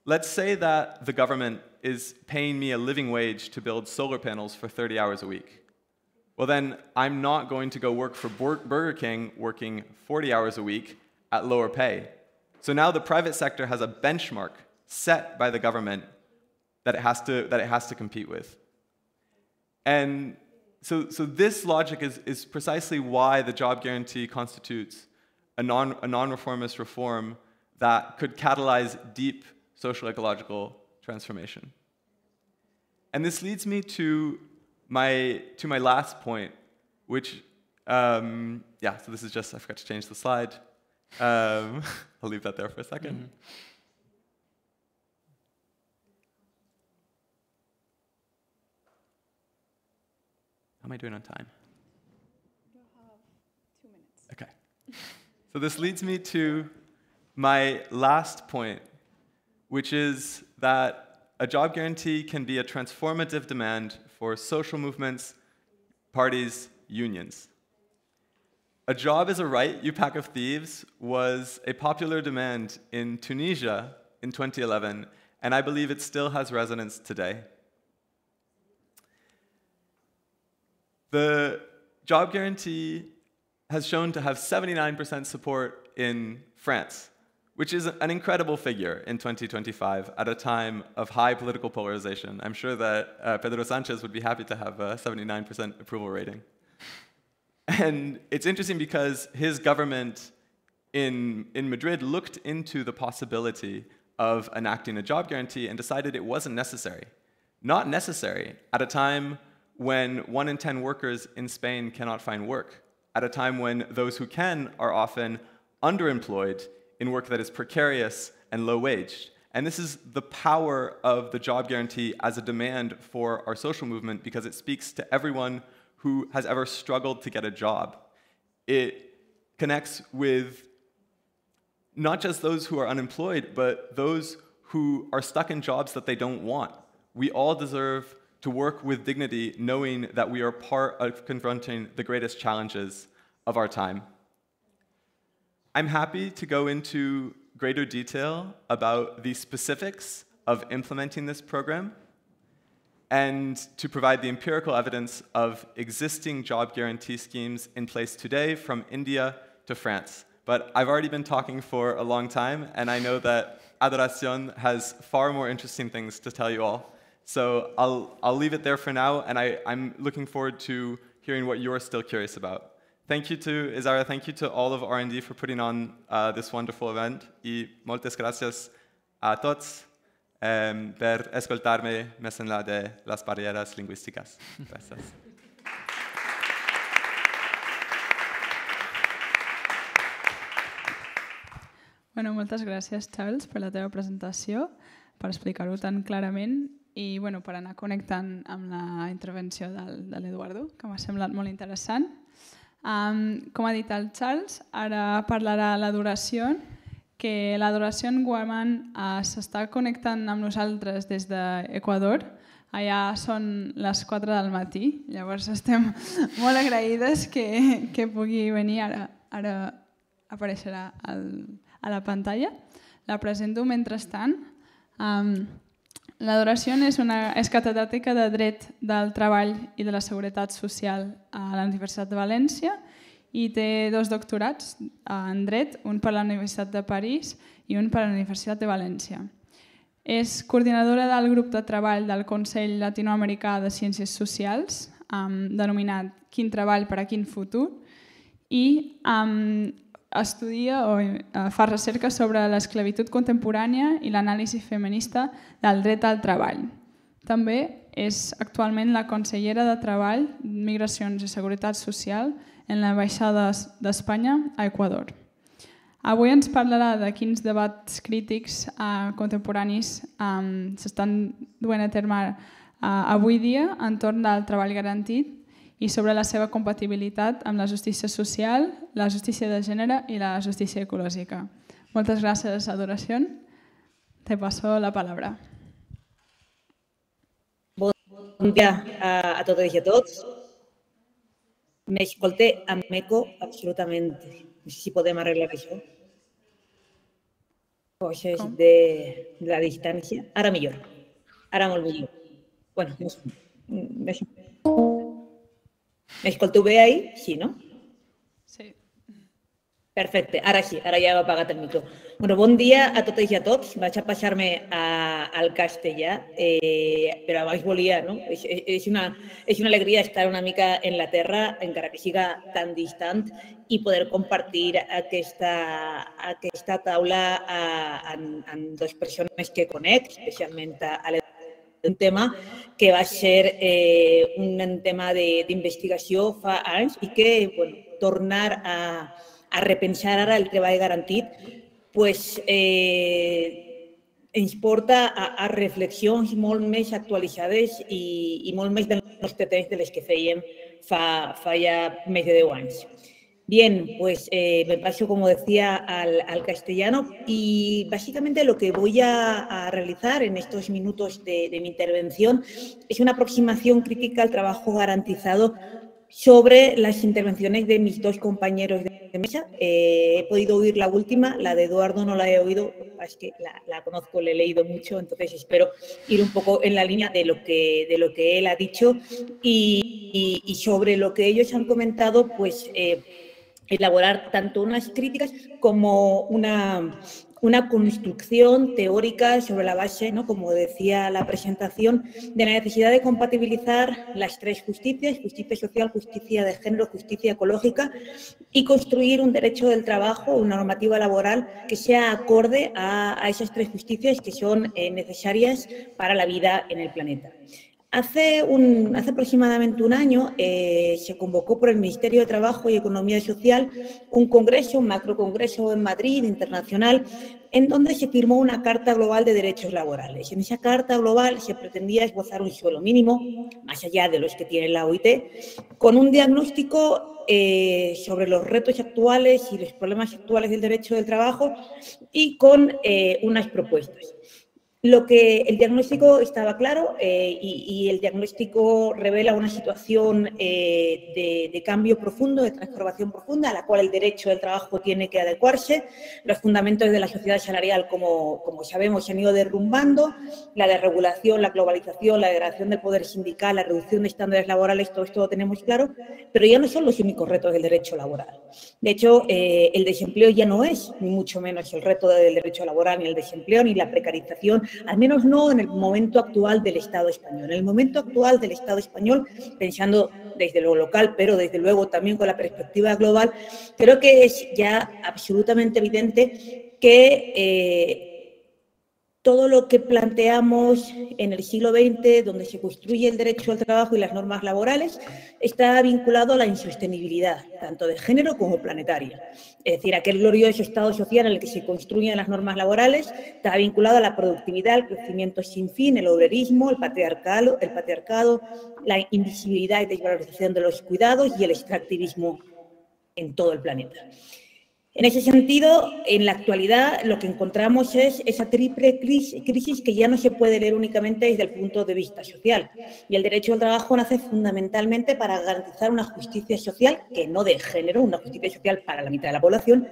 [SPEAKER 4] Let's say that the government is paying me a living wage to build solar panels for 30 hours a week. Well, then I'm not going to go work for Burger King working 40 hours a week at lower pay. So now the private sector has a benchmark set by the government that it has to compete with. And so this logic is precisely why the job guarantee constitutes a non-reformist reform that could catalyze deep social ecological transformation. And this leads me to my last point, which, so this is just, I forgot to change the slide. I'll leave that there for a second. Mm-hmm. How am I doing on time?
[SPEAKER 2] You have 2 minutes.
[SPEAKER 4] Okay. So this leads me to my last point, which is that a job guarantee can be a transformative demand for social movements, parties, unions. A job is a right, you pack of thieves, was a popular demand in Tunisia in 2011, and I believe it still has resonance today. The job guarantee has shown to have 79% support in France, which is an incredible figure in 2025 at a time of high political polarization. I'm sure that Pedro Sanchez would be happy to have a 79% approval rating. And it's interesting because his government in Madrid looked into the possibility of enacting a job guarantee and decided it wasn't necessary. Not necessary at a time when 1 in 10 workers in Spain cannot find work, at a time when those who can are often underemployed in work that is precarious and low-wage. And this is the power of the job guarantee as a demand for our social movement, because it speaks to everyone who has ever struggled to get a job. It connects with not just those who are unemployed, but those who are stuck in jobs that they don't want. We all deserve to work with dignity, knowing that we are part of confronting the greatest challenges of our time. I'm happy to go into greater detail about the specifics of implementing this program and to provide the empirical evidence of existing job guarantee schemes in place today from India to France. But I've already been talking for a long time, and I know that Adoración has far more interesting things to tell you all. So I'll leave it there for now, and I'm looking forward to hearing what you're still curious about. Thank you to Izara, thank you to all of R&D for putting on this wonderful event. Y moltes gracias a tots per escoltarme més enllà de las barreras lingüísticas. Gracias.
[SPEAKER 2] Bueno, moltes gràcies, Charles, per la teva presentació, per explicar-ho tan clarament i per anar connectant amb la intervenció de l'Eduardo, que m'ha semblat molt interessant. Com ha dit el Charles, ara parlarà l'Adoración, que l'Adoración Woman s'està connectant amb nosaltres des d'Equador. Allà són les 4 del matí, llavors estem molt agraïdes que pugui venir. Ara apareixerà a la pantalla. La presento mentrestant. L'Adoración és catedràtica de Dret del Treball i de la Seguretat Social a la Universitat de València i té 2 doctorats en Dret, un per la Universitat de París i un per la Universitat de València. És coordinadora del grup de treball del Consell Latinoamericà de Ciències Socials, denominat Quin treball per a quin futur, i estudia o fa recerca sobre l'esclavitud contemporània i l'anàlisi feminista del dret al treball. També és actualment la consellera de Treball, Migracions i Seguretat Social en l'Ambaixada d'Espanya a Equador. Avui ens parlarà de quins debats crítics contemporanis s'estan duent a terme avui dia entorn del treball garantit i sobre la seva compatibilitat amb la justícia social, la justícia de gènere i la justícia ecològica. Moltes gràcies, Adoración. Te paso la palabra.
[SPEAKER 5] Bon dia a totes i a tots. M'escolte amb eco absolutament. No sé si podem arreglar això. O això és de la distància. Ara millor. Ara molt millor. Bueno, m'escolteu bé ahí? Sí, no?
[SPEAKER 2] Sí.
[SPEAKER 5] Perfecte, ara sí, ara ja he apagat el micro. Bon dia a totes i a tots. Vaig a passar-me al castellà, però abans volia, no? És una alegria estar una mica en la terra, encara que siga tan distant, i poder compartir aquesta taula amb 2 persones que conec, especialment a un tema que va ser un tema d'investigació fa anys i que tornar a repensar ara el treball garantit ens porta a reflexions molt més actualitzades i molt més del nostre temps de les que fèiem fa ja més de 10 anys. Bien, pues me paso, como decía, al castellano y básicamente lo que voy a realizar en estos minutos de mi intervención es una aproximación crítica al trabajo garantizado sobre las intervenciones de mis 2 compañeros de mesa. He podido oír la última, la de Eduardo no la he oído, es que la conozco, la he leído mucho, entonces espero ir un poco en la línea de lo que él ha dicho y sobre lo que ellos han comentado, pues elaborar tanto unas críticas como una construcción teórica sobre la base, ¿no? Como decía la presentación, de la necesidad de compatibilizar las 3 justicias, justicia social, justicia de género, justicia ecológica, y construir un derecho del trabajo, una normativa laboral que sea acorde a esas 3 justicias que son necesarias para la vida en el planeta. Hace aproximadamente un año se convocó por el Ministerio de Trabajo y Economía Social un congreso, un macrocongreso en Madrid, internacional, en donde se firmó una Carta Global de Derechos Laborales. En esa Carta Global se pretendía esbozar un suelo mínimo, más allá de los que tiene la OIT, con un diagnóstico sobre los retos actuales y los problemas actuales del derecho del trabajo y con unas propuestas. El diagnóstico estaba claro y el diagnóstico revela una situación de cambio profundo, de transformación profunda, a la cual el derecho del trabajo tiene que adecuarse. Los fundamentos de la sociedad salarial, como sabemos, se han ido derrumbando. La desregulación, la globalización, la degradación del poder sindical, la reducción de estándares laborales, todo esto lo tenemos claro, pero ya no son los únicos retos del derecho laboral. De hecho, el desempleo ya no es, ni mucho menos, el reto del derecho laboral, ni el desempleo, ni la precarización, al menos no en el momento actual del Estado español. En el momento actual del Estado español, pensando desde lo local, pero desde luego también con la perspectiva global, creo que es ya absolutamente evidente que todo lo que planteamos en el siglo XX, donde se construye el derecho al trabajo y las normas laborales, está vinculado a la insostenibilidad, tanto de género como planetaria. Es decir, aquel glorioso estado social en el que se construyen las normas laborales está vinculado a la productividad, el crecimiento sin fin, el obrerismo, el patriarcado, la invisibilidad y desvalorización de los cuidados y el extractivismo en todo el planeta. En ese sentido, en la actualidad lo que encontramos es esa triple crisis que ya no se puede leer únicamente desde el punto de vista social. Y el derecho al trabajo nace fundamentalmente para garantizar una justicia social, que no de género, una justicia social para la mitad de la población,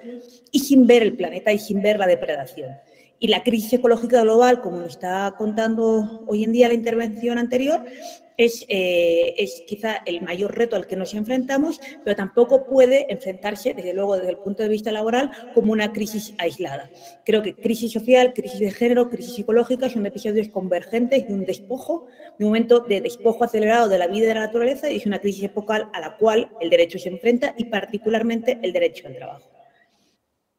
[SPEAKER 5] y sin ver el planeta y sin ver la depredación. Y la crisis ecológica global, como nos está contando hoy en día la intervención anterior, es quizá el mayor reto al que nos enfrentamos, pero tampoco puede enfrentarse, desde luego, desde el punto de vista laboral, como una crisis aislada. Creo que crisis social, crisis de género, crisis ecológica son episodios convergentes de un despojo, de un momento de despojo acelerado de la vida y de la naturaleza, y es una crisis epocal a la cual el derecho se enfrenta y particularmente el derecho al trabajo.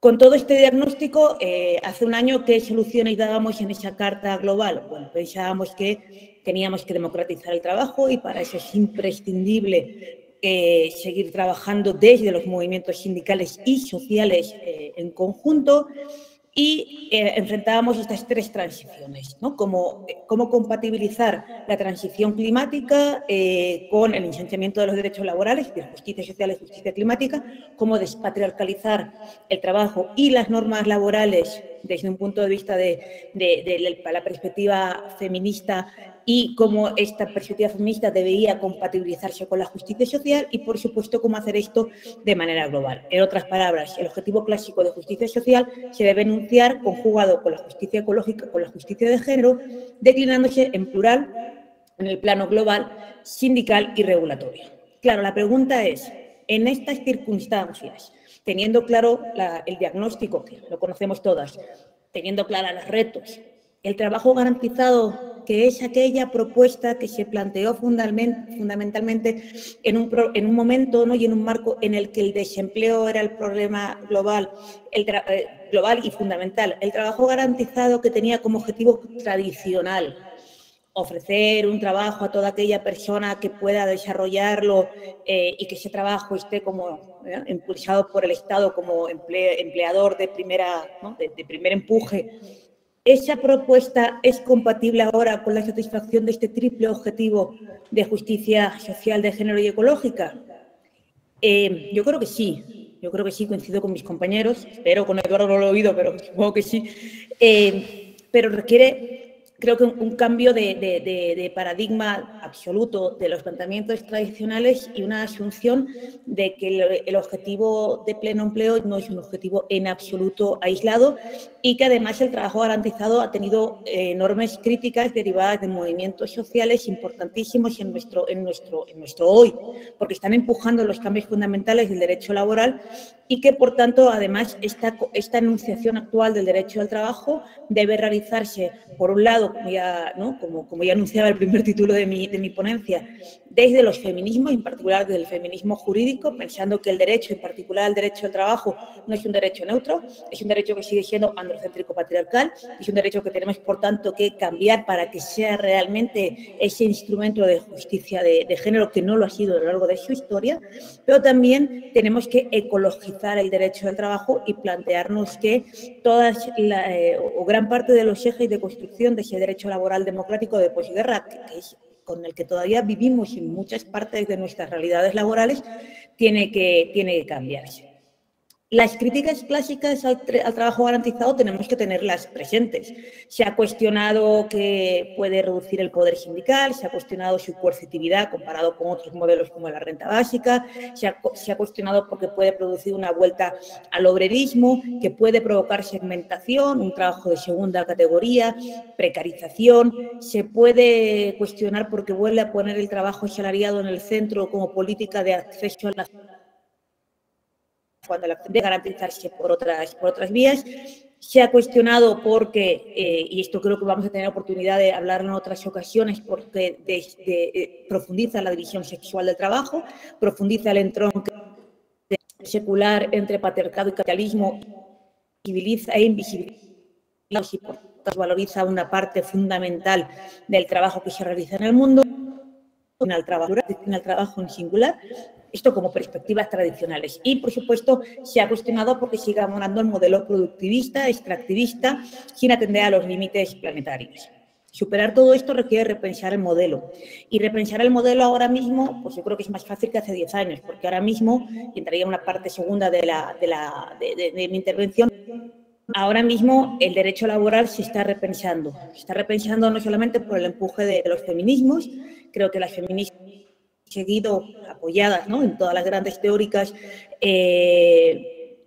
[SPEAKER 5] Con todo este diagnóstico, hace un año, ¿qué soluciones dábamos en esa carta global? Bueno, pensábamos que teníamos que democratizar el trabajo y para eso es imprescindible seguir trabajando desde los movimientos sindicales y sociales en conjunto. Y enfrentábamos estas tres transiciones, ¿no? Cómo compatibilizar la transición climática con el ensanchamiento de los derechos laborales, de justicia social y justicia climática, cómo despatriarcalizar el trabajo y las normas laborales desde un punto de vista de la perspectiva feminista y cómo esta perspectiva feminista debería compatibilizarse con la justicia social y, por supuesto, cómo hacer esto de manera global. En otras palabras, el objetivo clásico de justicia social se debe enunciar conjugado con la justicia ecológica, con la justicia de género, declinándose en plural en el plano global, sindical y regulatorio. Claro, la pregunta es, en estas circunstancias, teniendo claro el diagnóstico, que lo conocemos todas, teniendo claros los retos, el trabajo garantizado, que es aquella propuesta que se planteó fundamentalmente en un momento, ¿no? Y en un marco en el que el desempleo era el problema global, global y fundamental. El trabajo garantizado que tenía como objetivo tradicional ofrecer un trabajo a toda aquella persona que pueda desarrollarlo y que ese trabajo esté como impulsado por el Estado como empleador de primer empuje. ¿Esa propuesta es compatible ahora con la satisfacción de este triple objetivo de justicia social, de género y ecológica? Yo creo que sí. Yo creo que sí, coincido con mis compañeros. Espero, con Eduardo no lo he oído, pero supongo que sí. Pero requiere, creo que un cambio de paradigma absoluto de los planteamientos tradicionales y una asunción de que el objetivo de pleno empleo no es un objetivo en absoluto aislado y que además el trabajo garantizado ha tenido enormes críticas derivadas de movimientos sociales importantísimos en nuestro hoy, porque están empujando los cambios fundamentales del derecho laboral y que, por tanto, además, esta enunciación actual del derecho al trabajo debe realizarse, por un lado, como ya anunciaba el primer título de mi ponencia, desde los feminismos, en particular desde el feminismo jurídico, pensando que el derecho, en particular el derecho al trabajo, no es un derecho neutro, es un derecho que sigue siendo androcéntrico patriarcal, es un derecho que tenemos, por tanto, que cambiar para que sea realmente ese instrumento de justicia de género que no lo ha sido a lo largo de su historia, pero también tenemos que ecologizar el derecho al trabajo y plantearnos que o gran parte de los ejes de construcción de ese derecho laboral democrático de posguerra, que es con el que todavía vivimos en muchas partes de nuestras realidades laborales, tiene que cambiarse. Las críticas clásicas al trabajo garantizado tenemos que tenerlas presentes. Se ha cuestionado que puede reducir el poder sindical, se ha cuestionado su coercitividad comparado con otros modelos como la renta básica, se ha cuestionado porque puede producir una vuelta al obrerismo, que puede provocar segmentación, un trabajo de segunda categoría, precarización. Se puede cuestionar porque vuelve a poner el trabajo asalariado en el centro como política de acceso a la cuando la acción de garantizarse por otras vías. Se ha cuestionado porque, y esto creo que vamos a tener oportunidad de hablar en otras ocasiones, porque profundiza la división sexual del trabajo, profundiza el entronque secular entre patriarcado y capitalismo, visibiliza e invisibiliza y por tanto valoriza una parte fundamental del trabajo que se realiza en el mundo, al trabajo en singular. Esto como perspectivas tradicionales. Y, por supuesto, se ha cuestionado porque sigue abonando el modelo productivista, extractivista, sin atender a los límites planetarios. Superar todo esto requiere repensar el modelo. Y repensar el modelo ahora mismo, pues yo creo que es más fácil que hace 10 años, porque ahora mismo, y entraría en una parte segunda de mi intervención, ahora mismo el derecho laboral se está repensando. Se está repensando no solamente por el empuje de los feminismos, creo que las feministas seguido apoyadas, ¿no?, en todas las grandes teóricas,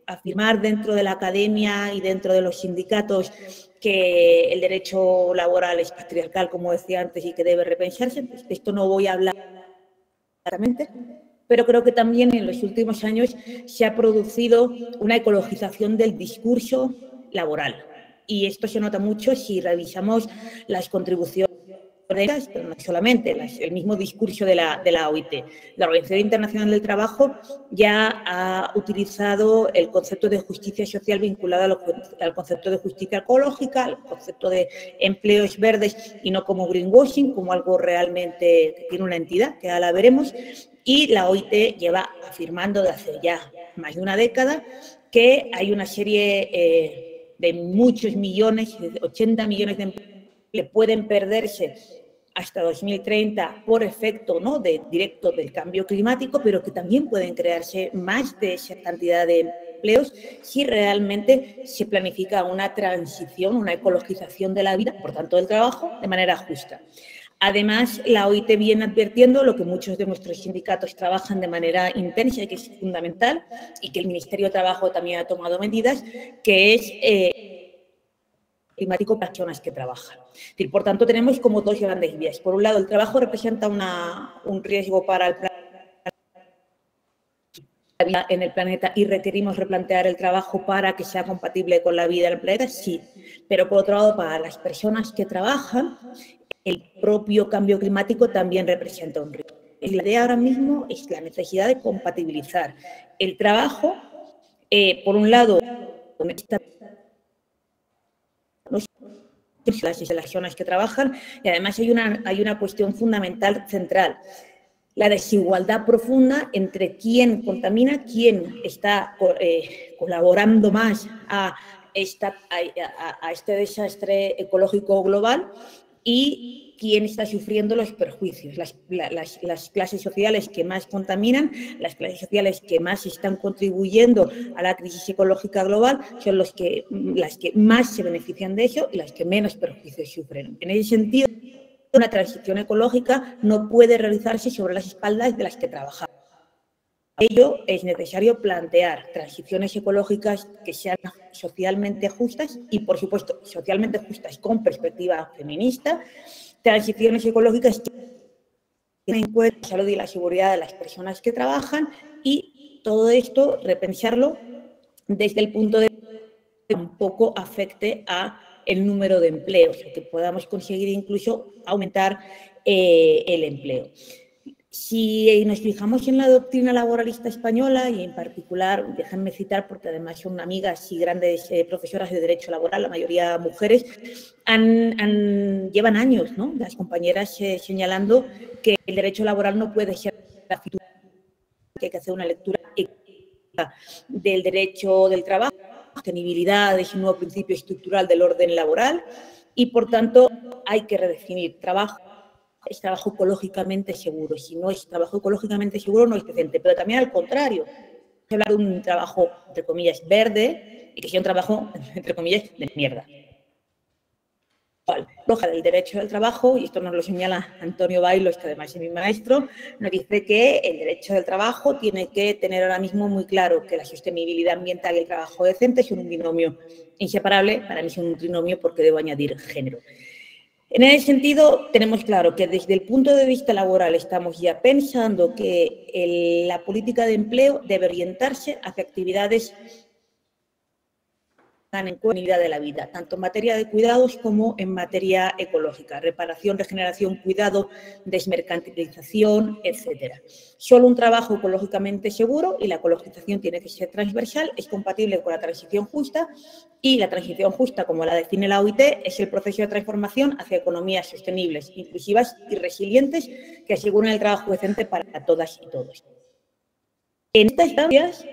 [SPEAKER 5] afirmar dentro de la academia y dentro de los sindicatos que el derecho laboral es patriarcal, como decía antes, y que debe repensarse. Pues de esto no voy a hablar claramente, pero creo que también en los últimos años se ha producido una ecologización del discurso laboral. Y esto se nota mucho si revisamos las contribuciones, pero no solamente, el mismo discurso de la OIT. La Organización Internacional del Trabajo ya ha utilizado el concepto de justicia social vinculado al concepto de justicia ecológica, al concepto de empleos verdes y no como greenwashing, como algo realmente que tiene una entidad, que ahora la veremos. Y la OIT lleva afirmando desde hace ya más de una década que hay una serie de muchos millones, 80 millones de empleos que pueden perderse hasta 2030 por efecto, ¿no?, directo del cambio climático, pero que también pueden crearse más de esa cantidad de empleos si realmente se planifica una transición, una ecologización de la vida, por tanto del trabajo, de manera justa. Además, la OIT viene advirtiendo lo que muchos de nuestros sindicatos trabajan de manera intensa y que es fundamental, y que el Ministerio de Trabajo también ha tomado medidas, que es climático para las personas que trabajan. Por tanto, tenemos como dos grandes vías. Por un lado, el trabajo representa un riesgo para la vida en el planeta y requerimos replantear el trabajo para que sea compatible con la vida en el planeta, sí. Pero por otro lado, para las personas que trabajan, el propio cambio climático también representa un riesgo. Y la idea ahora mismo es la necesidad de compatibilizar el trabajo, por un lado, con esta las instalaciones que trabajan, y además hay una cuestión fundamental central, la desigualdad profunda entre quién contamina, quién está colaborando más a este desastre ecológico global y quién está sufriendo los perjuicios. Las clases sociales que más contaminan, las clases sociales que más están contribuyendo a la crisis ecológica global son las que más se benefician de ello y las que menos perjuicios sufren. En ese sentido, una transición ecológica no puede realizarse sobre las espaldas de las que trabajan. Por ello, es necesario plantear transiciones ecológicas que sean socialmente justas y, por supuesto, socialmente justas con perspectiva feminista, transiciones ecológicas que tengan en cuenta la salud y la seguridad de las personas que trabajan y todo esto repensarlo desde el punto de vista que tampoco afecte a el número de empleos, que podamos conseguir incluso aumentar el empleo. Si nos fijamos en la doctrina laboralista española, y en particular, déjenme citar, porque además son amigas y grandes profesoras de Derecho Laboral, la mayoría mujeres, llevan años, ¿no?, las compañeras señalando que el derecho laboral no puede ser gratuito, que hay que hacer una lectura del derecho del trabajo, sostenibilidad es un nuevo principio estructural del orden laboral y, por tanto, hay que redefinir trabajo. Es trabajo ecológicamente seguro. Si no es trabajo ecológicamente seguro, no es decente. Pero también al contrario, hay que hablar de un trabajo, entre comillas, verde y que sea un trabajo, entre comillas, de mierda. Roja del derecho del trabajo, y esto nos lo señala Antonio Bailos, que además es mi maestro, nos dice que el derecho del trabajo tiene que tener ahora mismo muy claro que la sostenibilidad ambiental y el trabajo decente son un binomio inseparable. Para mí son un trinomio porque debo añadir género. En ese sentido, tenemos claro que desde el punto de vista laboral estamos ya pensando que la política de empleo debe orientarse hacia actividades en calidad de la vida, tanto en materia de cuidados como en materia ecológica, reparación, regeneración, cuidado, desmercantilización, etcétera. Solo un trabajo ecológicamente seguro, y la ecologización tiene que ser transversal, es compatible con la transición justa, y la transición justa, como la define la OIT, es el proceso de transformación hacia economías sostenibles, inclusivas y resilientes que aseguren el trabajo decente para todas y todos. En estas instancias,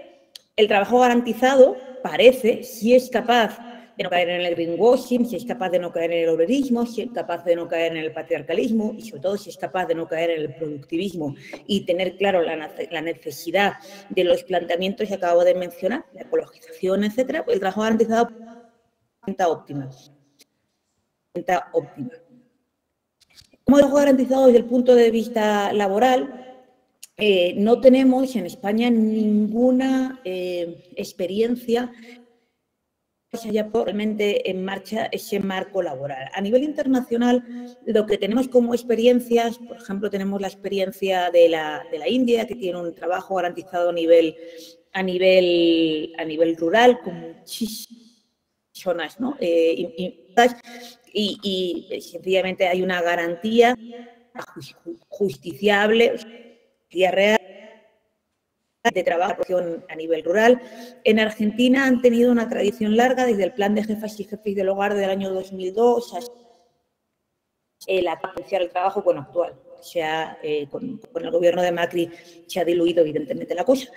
[SPEAKER 5] el trabajo garantizado parece, si es capaz de no caer en el greenwashing, si es capaz de no caer en el obrerismo, si es capaz de no caer en el patriarcalismo y, sobre todo, si es capaz de no caer en el productivismo y tener claro la necesidad de los planteamientos que acabo de mencionar, la ecologización, etcétera, pues el trabajo garantizado es óptima. Como trabajo garantizado desde el punto de vista laboral, no tenemos en España ninguna experiencia que se haya realmente en marcha ese marco laboral. A nivel internacional, lo que tenemos como experiencias, por ejemplo, tenemos la experiencia de la India, que tiene un trabajo garantizado a nivel rural, con muchísimas zonas, ¿no?, y sencillamente hay una garantía justiciable, real, de trabajo a nivel rural. En Argentina han tenido una tradición larga, desde el plan de jefas y jefes del hogar del año 2002 hasta la potenciar el trabajo actual. O sea, con el gobierno de Macri se ha diluido evidentemente la cosa.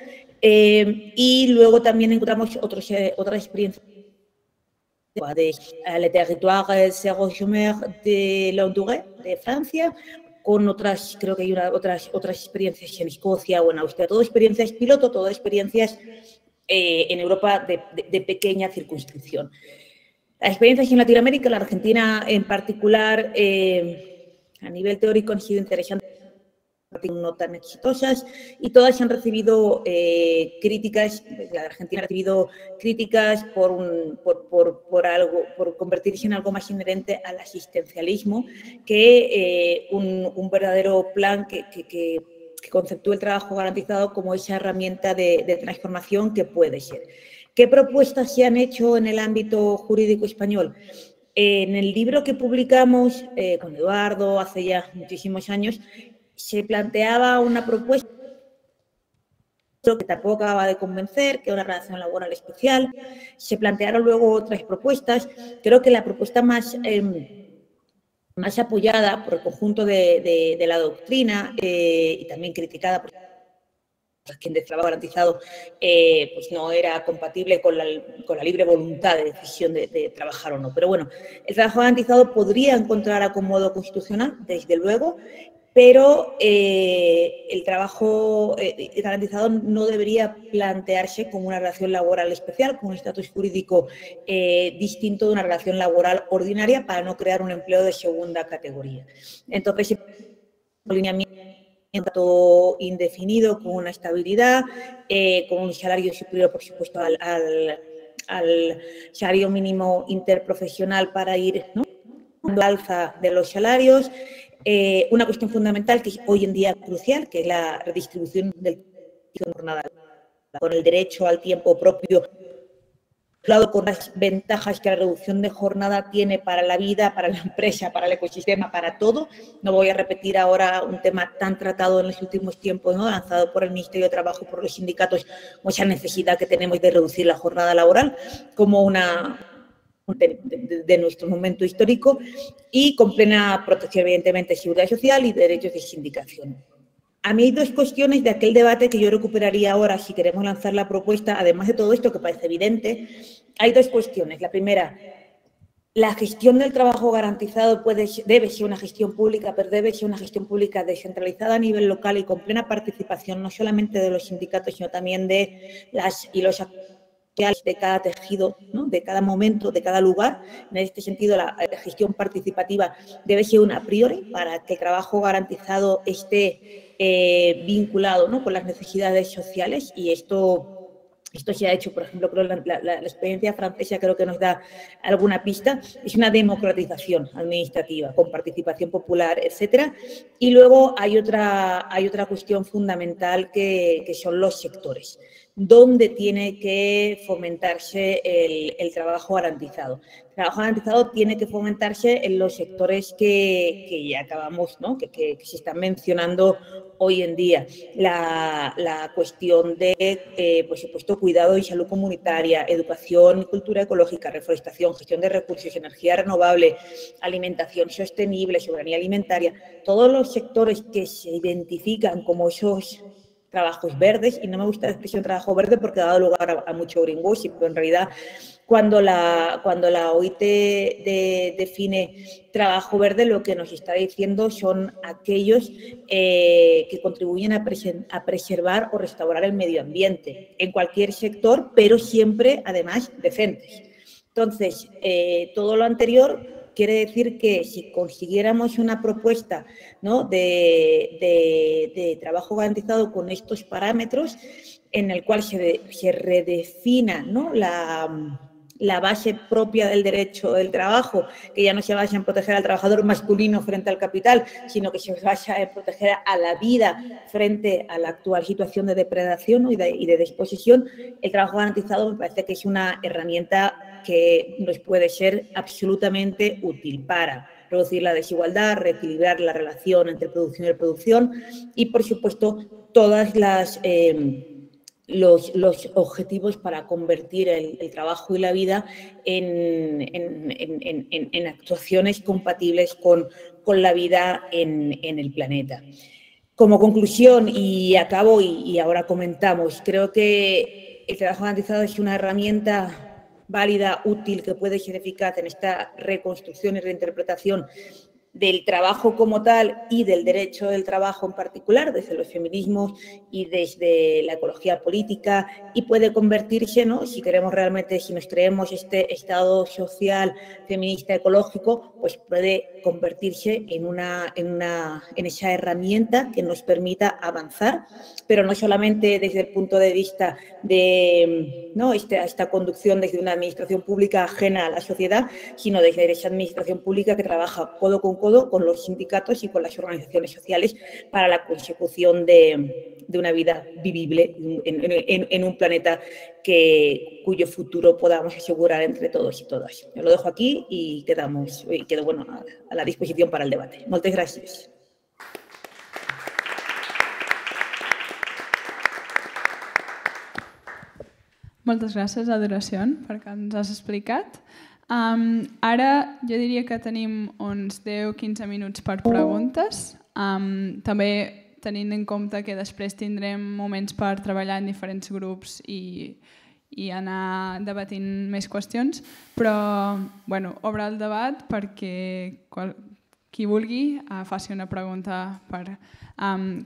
[SPEAKER 5] Y luego también encontramos otras experiencias de Le Territoire Zéro Chômeur de Londres, de Francia, con otras, creo que hay otras experiencias en Escocia o en Austria, todas experiencias piloto, todas experiencias en Europa de pequeña circunscripción. Las experiencias en Latinoamérica, la Argentina en particular, a nivel teórico han sido interesantes, no tan exitosas, y todas han recibido críticas. La Argentina ha recibido críticas por convertirse en algo más inherente al asistencialismo que un verdadero plan que conceptúe el trabajo garantizado como esa herramienta de transformación que puede ser. ¿Qué propuestas se han hecho en el ámbito jurídico español? En el libro que publicamos con Eduardo hace ya muchísimos años, se planteaba una propuesta que tampoco acababa de convencer, que era una relación laboral especial. Se plantearon luego otras propuestas. Creo que la propuesta más apoyada por el conjunto de la doctrina y también criticada por quien de trabajo garantizado, pues no era compatible con la libre voluntad de decisión de trabajar o no. Pero bueno, el trabajo garantizado podría encontrar acomodo constitucional, desde luego, pero el trabajo garantizado no debería plantearse como una relación laboral especial, con un estatus jurídico distinto de una relación laboral ordinaria, para no crear un empleo de segunda categoría. Entonces, el lineamiento indefinido, con una estabilidad, con un salario superior, por supuesto, al salario mínimo interprofesional, para ir, ¿no?, al alza de los salarios. Una cuestión fundamental que es hoy en día crucial, que es la redistribución del tiempo de jornada, con el derecho al tiempo propio lado con las ventajas que la reducción de jornada tiene para la vida, para la empresa, para el ecosistema, para todo. No voy a repetir ahora un tema tan tratado en los últimos tiempos, ¿no? Lanzado por el Ministerio de Trabajo, por los sindicatos, mucha necesidad que tenemos de reducir la jornada laboral como de nuestro momento histórico y con plena protección, evidentemente, de seguridad social y derechos de sindicación. A mí hay dos cuestiones de aquel debate que yo recuperaría ahora si queremos lanzar la propuesta, además de todo esto que parece evidente. Hay dos cuestiones. La primera, la gestión del trabajo garantizado debe ser una gestión pública, pero debe ser una gestión pública descentralizada a nivel local y con plena participación no solamente de los sindicatos, sino también de las y los de cada tejido, ¿no? De cada momento, de cada lugar. En este sentido, la gestión participativa debe ser una a priori para que el trabajo garantizado esté vinculado, ¿no? Con las necesidades sociales y esto se ha hecho, por ejemplo, creo la experiencia francesa creo que nos da alguna pista, es una democratización administrativa con participación popular, etcétera. Y luego hay otra cuestión fundamental que son los sectores, donde tiene que fomentarse el trabajo garantizado. El trabajo garantizado tiene que fomentarse en los sectores que ya acabamos, ¿no? que se están mencionando hoy en día. La cuestión de, por supuesto, cuidado y salud comunitaria, educación y cultura ecológica, reforestación, gestión de recursos, energía renovable, alimentación sostenible, soberanía alimentaria, todos los sectores que se identifican como esos trabajos verdes, y no me gusta la expresión trabajo verde porque ha dado lugar a mucho greenwashing, pero en realidad cuando la OIT define trabajo verde, lo que nos está diciendo son aquellos que contribuyen a preservar o restaurar el medio ambiente en cualquier sector, pero siempre, además, decentes. Entonces, todo lo anterior quiere decir que si consiguiéramos una propuesta, ¿no? de trabajo garantizado con estos parámetros, en el cual se redefina, ¿no? la base propia del derecho del trabajo, que ya no se basa en proteger al trabajador masculino frente al capital, sino que se basa en proteger a la vida frente a la actual situación de depredación, ¿no? y de desposesión. El trabajo garantizado me parece que es una herramienta que nos puede ser absolutamente útil para reducir la desigualdad, reequilibrar la relación entre producción y reproducción y, por supuesto, todas los objetivos para convertir el trabajo y la vida en actuaciones compatibles con la vida en el planeta. Como conclusión, y acabo y ahora comentamos, creo que el trabajo garantizado es una herramienta válida, útil, que puede ser eficaz en esta reconstrucción y reinterpretación del trabajo como tal y del derecho del trabajo en particular, desde los feminismos y desde la ecología política, y puede convertirse, ¿no? Si queremos realmente, si nos creemos este Estado social, feminista, ecológico, pues puede convertirse en esa herramienta que nos permita avanzar, pero no solamente desde el punto de vista de, ¿no? esta conducción desde una administración pública ajena a la sociedad, sino desde esa administración pública que trabaja codo con los sindicatos y con las organizaciones sociales para la consecución de una vida vivible en un planeta cuyo futuro podamos asegurar entre todos y todas. Yo lo dejo aquí y quedo bueno, a la disposición para el debate. Moltes gràcies.
[SPEAKER 2] Moltes gràcies, Adoració, perquè ens has explicat. Ara jo diria que tenim uns 10-15 minuts per preguntes. També tenint en compte que després tindrem moments per treballar en diferents grups i anar debatint més qüestions, però obre el debat perquè qui vulgui faci una pregunta per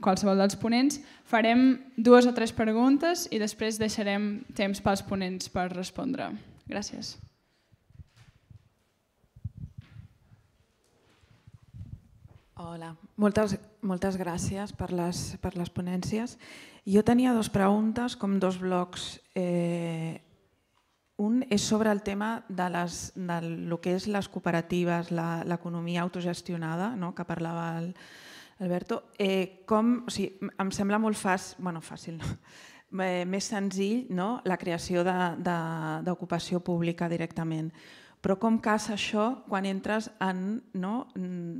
[SPEAKER 2] qualsevol dels ponents. Farem 2 o 3 preguntes i després deixarem temps pels ponents per respondre. Gràcies.
[SPEAKER 6] Hola, moltes gràcies per les ponències. Jo tenia 2 preguntes, com 2 blocs. Un és sobre el tema del que és les cooperatives, l'economia autogestionada, que parlava Alberto. Em sembla molt fàcil, fàcil no, més senzill, no?, la creació d'ocupació pública directament. Però com casa això quan entres en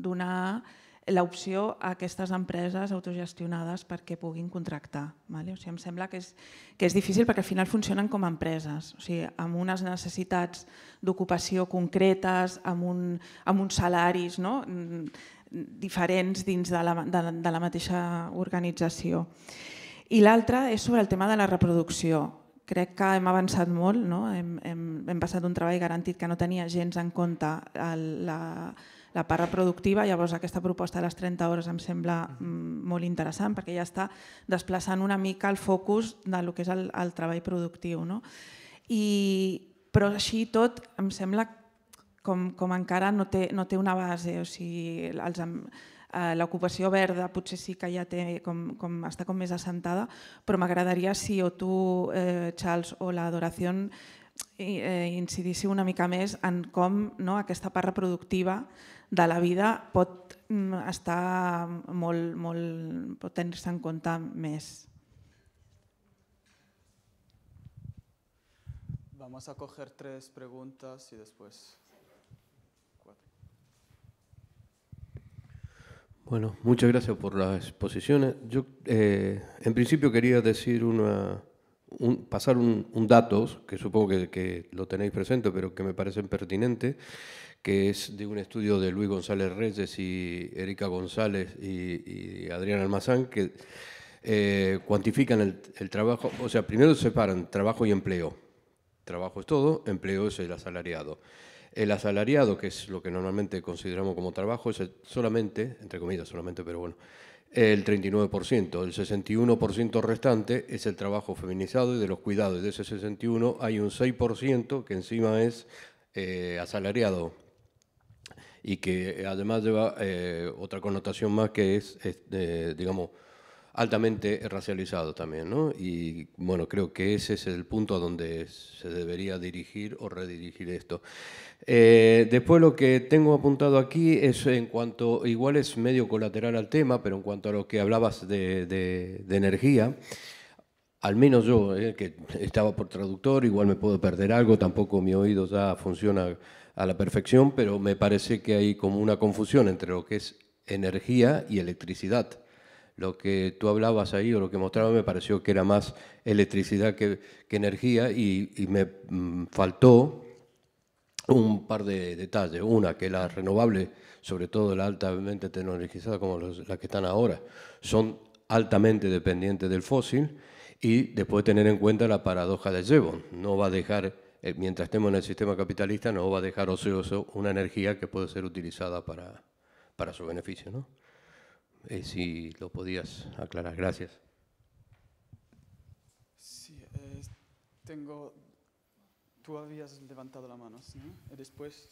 [SPEAKER 6] donar l'opció a aquestes empreses autogestionades perquè puguin contractar? Em sembla que és difícil perquè al final funcionen com a empreses, amb unes necessitats d'ocupació concretes, amb uns salaris diferents dins de la mateixa organització. I l'altre és sobre el tema de la reproducció. Crec que hem avançat molt, hem passat d'un treball garantit que no tenia gens en compte la part reproductiva, llavors aquesta proposta de les 30 hores em sembla molt interessant perquè ja està desplaçant una mica el focus del que és el treball productiu. Però així i tot em sembla com encara no té una base, l'ocupació verda potser sí que ja està com més assentada, però m'agradaria si o tu, Charles, o l'Adoración incidíssiu una mica més en com aquesta part reproductiva de la vida pot tenir-se en compte més.
[SPEAKER 7] Vamos a coger 3 preguntas y después 4.
[SPEAKER 8] Bueno, muchas gracias por las exposiciones. Yo, en principio, quería decir pasar un dato, que supongo que lo tenéis presente, pero que me parece pertinente, que es de un estudio de Luis González Reyes y Erika González y Adrián Almazán, que cuantifican el trabajo, o sea, primero separan trabajo y empleo. Trabajo es todo, empleo es el asalariado. El asalariado, que es lo que normalmente consideramos como trabajo, es solamente, entre comillas solamente, pero bueno, el 39%. El 61% restante es el trabajo feminizado y de los cuidados. De ese 61% hay un 6% que encima es asalariado y que además lleva otra connotación más que es digamos, altamente racializado también, ¿no? Y bueno, creo que ese es el punto a donde se debería dirigir o redirigir esto. Después lo que tengo apuntado aquí es en cuanto, igual es medio colateral al tema, pero en cuanto a lo que hablabas de energía, al menos yo, que estaba por traductor, igual me puedo perder algo, tampoco mi oído ya funciona a la perfección, pero me parece que hay como una confusión entre lo que es energía y electricidad. Lo que tú hablabas ahí o lo que mostraba me pareció que era más electricidad que energía y me faltó un par de detalles. Una, que las renovables, sobre todo las altamente tecnologizadas como las que están ahora, son altamente dependientes del fósil y después tener en cuenta la paradoja de Jevons. No va a dejar, mientras estemos en el sistema capitalista, no va a dejar ocioso una energía que puede ser utilizada para su beneficio, ¿no? Si lo podías aclarar. Gracias.
[SPEAKER 7] Sí, tú habías levantado la mano, ¿sí? Después...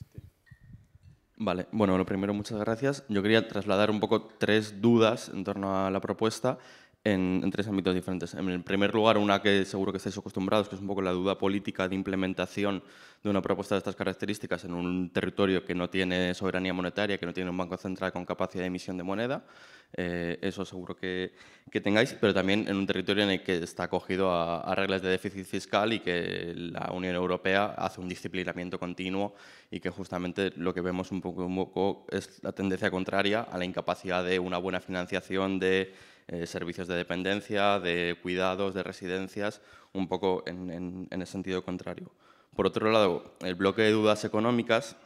[SPEAKER 9] Vale, bueno, lo primero, muchas gracias. Yo quería trasladar un poco 3 dudas en torno a la propuesta en 3 ámbitos diferentes. En el primer lugar, una que seguro que estáis acostumbrados, que es un poco la duda política de implementación de una propuesta de estas características en un territorio que no tiene soberanía monetaria, que no tiene un banco central con capacidad de emisión de moneda. Eso seguro que tengáis, pero también en un territorio en el que está acogido a reglas de déficit fiscal y que la Unión Europea hace un disciplinamiento continuo y que justamente lo que vemos un poco es la tendencia contraria a la incapacidad de una buena financiación de servicios de dependencia, de cuidados, de residencias, un poco en el sentido contrario. Por otro lado, el bloque de dudas económicas,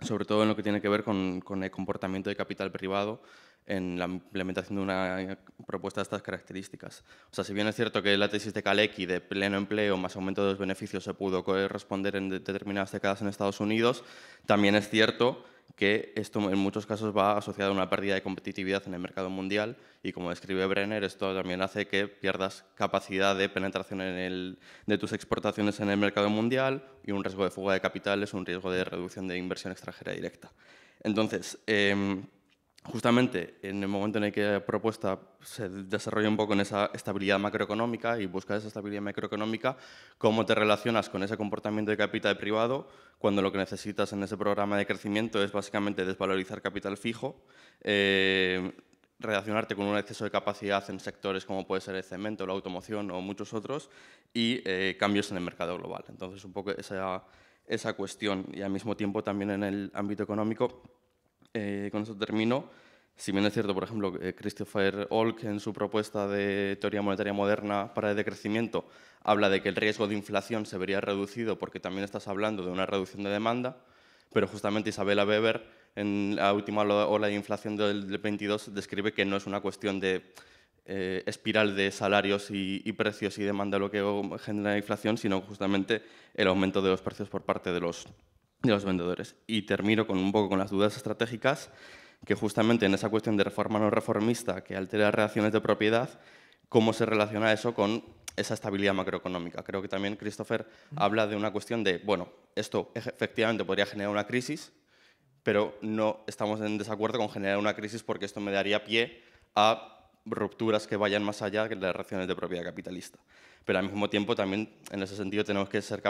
[SPEAKER 9] sobre todo en lo que tiene que ver con el comportamiento de capital privado en la implementación de una propuesta de estas características. O sea, si bien es cierto que la tesis de Kalecki de pleno empleo más aumento de los beneficios se pudo corresponder en determinadas décadas en Estados Unidos, también es cierto que esto en muchos casos va asociado a una pérdida de competitividad en el mercado mundial y, como describe Brenner, esto también hace que pierdas capacidad de penetración de tus exportaciones en el mercado mundial y un riesgo de fuga de capitales, un riesgo de reducción de inversión extranjera directa. Entonces, justamente en el momento en el que la propuesta se desarrolla un poco en esa estabilidad macroeconómica y busca esa estabilidad macroeconómica, ¿cómo te relacionas con ese comportamiento de capital privado cuando lo que necesitas en ese programa de crecimiento es básicamente desvalorizar capital fijo, relacionarte con un exceso de capacidad en sectores como puede ser el cemento, la automoción o muchos otros, y cambios en el mercado global. Entonces, un poco esa cuestión. Y al mismo tiempo también en el ámbito económico, con esto termino. Si bien es cierto, por ejemplo, Christopher Olk en su propuesta de teoría monetaria moderna para el decrecimiento habla de que el riesgo de inflación se vería reducido porque también estás hablando de una reducción de demanda, pero justamente Isabella Weber en la última ola de inflación del 22 describe que no es una cuestión de espiral de salarios y precios y demanda lo que genera la inflación, sino justamente el aumento de los precios por parte de los vendedores. Y termino un poco con las dudas estratégicas, que justamente en esa cuestión de reforma no reformista que altera las relaciones de propiedad, cómo se relaciona eso con esa estabilidad macroeconómica. Creo que también Christopher habla de una cuestión de, bueno, esto efectivamente podría generar una crisis, pero no estamos en desacuerdo con generar una crisis porque esto me daría pie a rupturas que vayan más allá de las relaciones de propiedad capitalista. Pero al mismo tiempo también en ese sentido tenemos que ser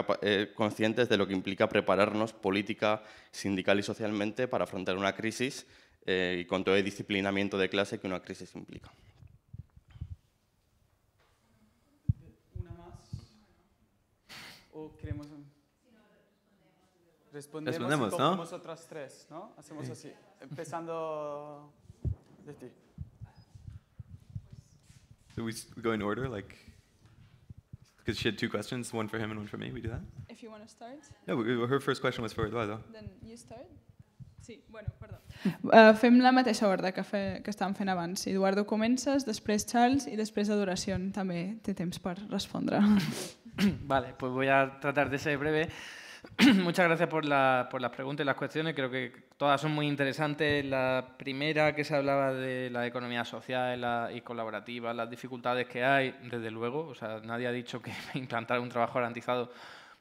[SPEAKER 9] conscientes de lo que implica prepararnos política, sindical y socialmente para afrontar una crisis y con todo el disciplinamiento de clase que una crisis implica.
[SPEAKER 2] ¿Una más? ¿O queremos...? Respondemos y
[SPEAKER 4] ¿no?
[SPEAKER 2] Otras tres, ¿no? Hacemos así, empezando de ti.
[SPEAKER 4] So we go in order, like, because she had 2 questions, one for him and one for me. We do that?
[SPEAKER 2] If you want to start.
[SPEAKER 4] No, her first question was for Eduardo.
[SPEAKER 2] Then you start. Sí, bueno, perdó. Fem la mateixa ordre que estàvem fent abans. Eduardo, comences, després Charles i després Adoració. També té temps per respondre.
[SPEAKER 3] Vale, pues voy a tratar de ser breve. Muchas gracias por las preguntas y las cuestiones. Creo que todas son muy interesantes. La primera, que se hablaba de la economía social y colaborativa, las dificultades que hay, desde luego. O sea, nadie ha dicho que implantar un trabajo garantizado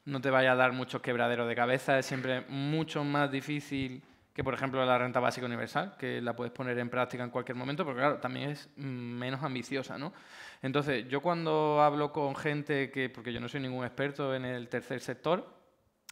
[SPEAKER 3] no te vaya a dar muchos quebraderos de cabeza. Es siempre mucho más difícil que, por ejemplo, la renta básica universal, que la puedes poner en práctica en cualquier momento, porque claro, también es menos ambiciosa, ¿no? Entonces, yo cuando hablo con gente porque yo no soy ningún experto en el tercer sector,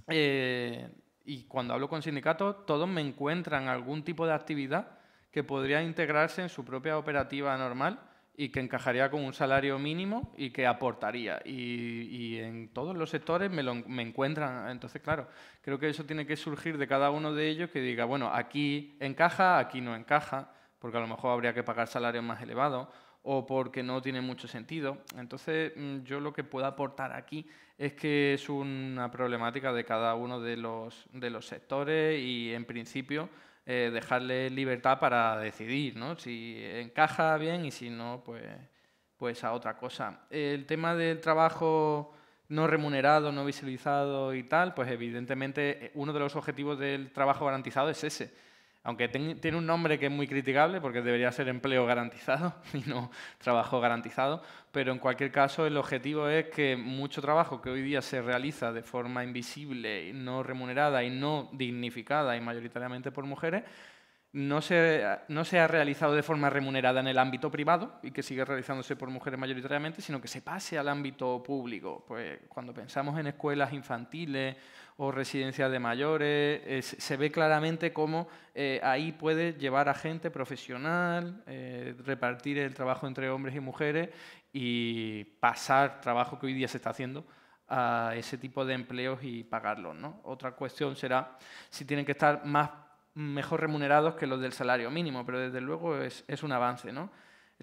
[SPEAKER 3] y cuando hablo con sindicatos, todos me encuentran algún tipo de actividad que podría integrarse en su propia operativa normal y que encajaría con un salario mínimo y que aportaría. Y en todos los sectores me encuentran. Entonces, claro, creo que eso tiene que surgir de cada uno de ellos, que diga, bueno, aquí encaja, aquí no encaja, porque a lo mejor habría que pagar salarios más elevados o porque no tiene mucho sentido. Entonces, yo lo que puedo aportar aquí es que es una problemática de cada uno de los sectores y, en principio, dejarle libertad para decidir, ¿no? Si encaja bien y si no, pues a otra cosa. El tema del trabajo no remunerado, no visibilizado y tal, pues evidentemente uno de los objetivos del trabajo garantizado es ese. Aunque tiene un nombre que es muy criticable porque debería ser empleo garantizado y no trabajo garantizado, pero en cualquier caso el objetivo es que mucho trabajo que hoy día se realiza de forma invisible, no remunerada y no dignificada y mayoritariamente por mujeres, no se ha realizado de forma remunerada en el ámbito privado y que sigue realizándose por mujeres mayoritariamente, sino que se pase al ámbito público. Pues cuando pensamos en escuelas infantiles o residencias de mayores, se ve claramente cómo ahí puede llevar a gente profesional, repartir el trabajo entre hombres y mujeres y pasar trabajo que hoy día se está haciendo a ese tipo de empleos y pagarlos, ¿no? Otra cuestión será si tienen que estar mejor remunerados que los del salario mínimo, pero desde luego es un avance, ¿no?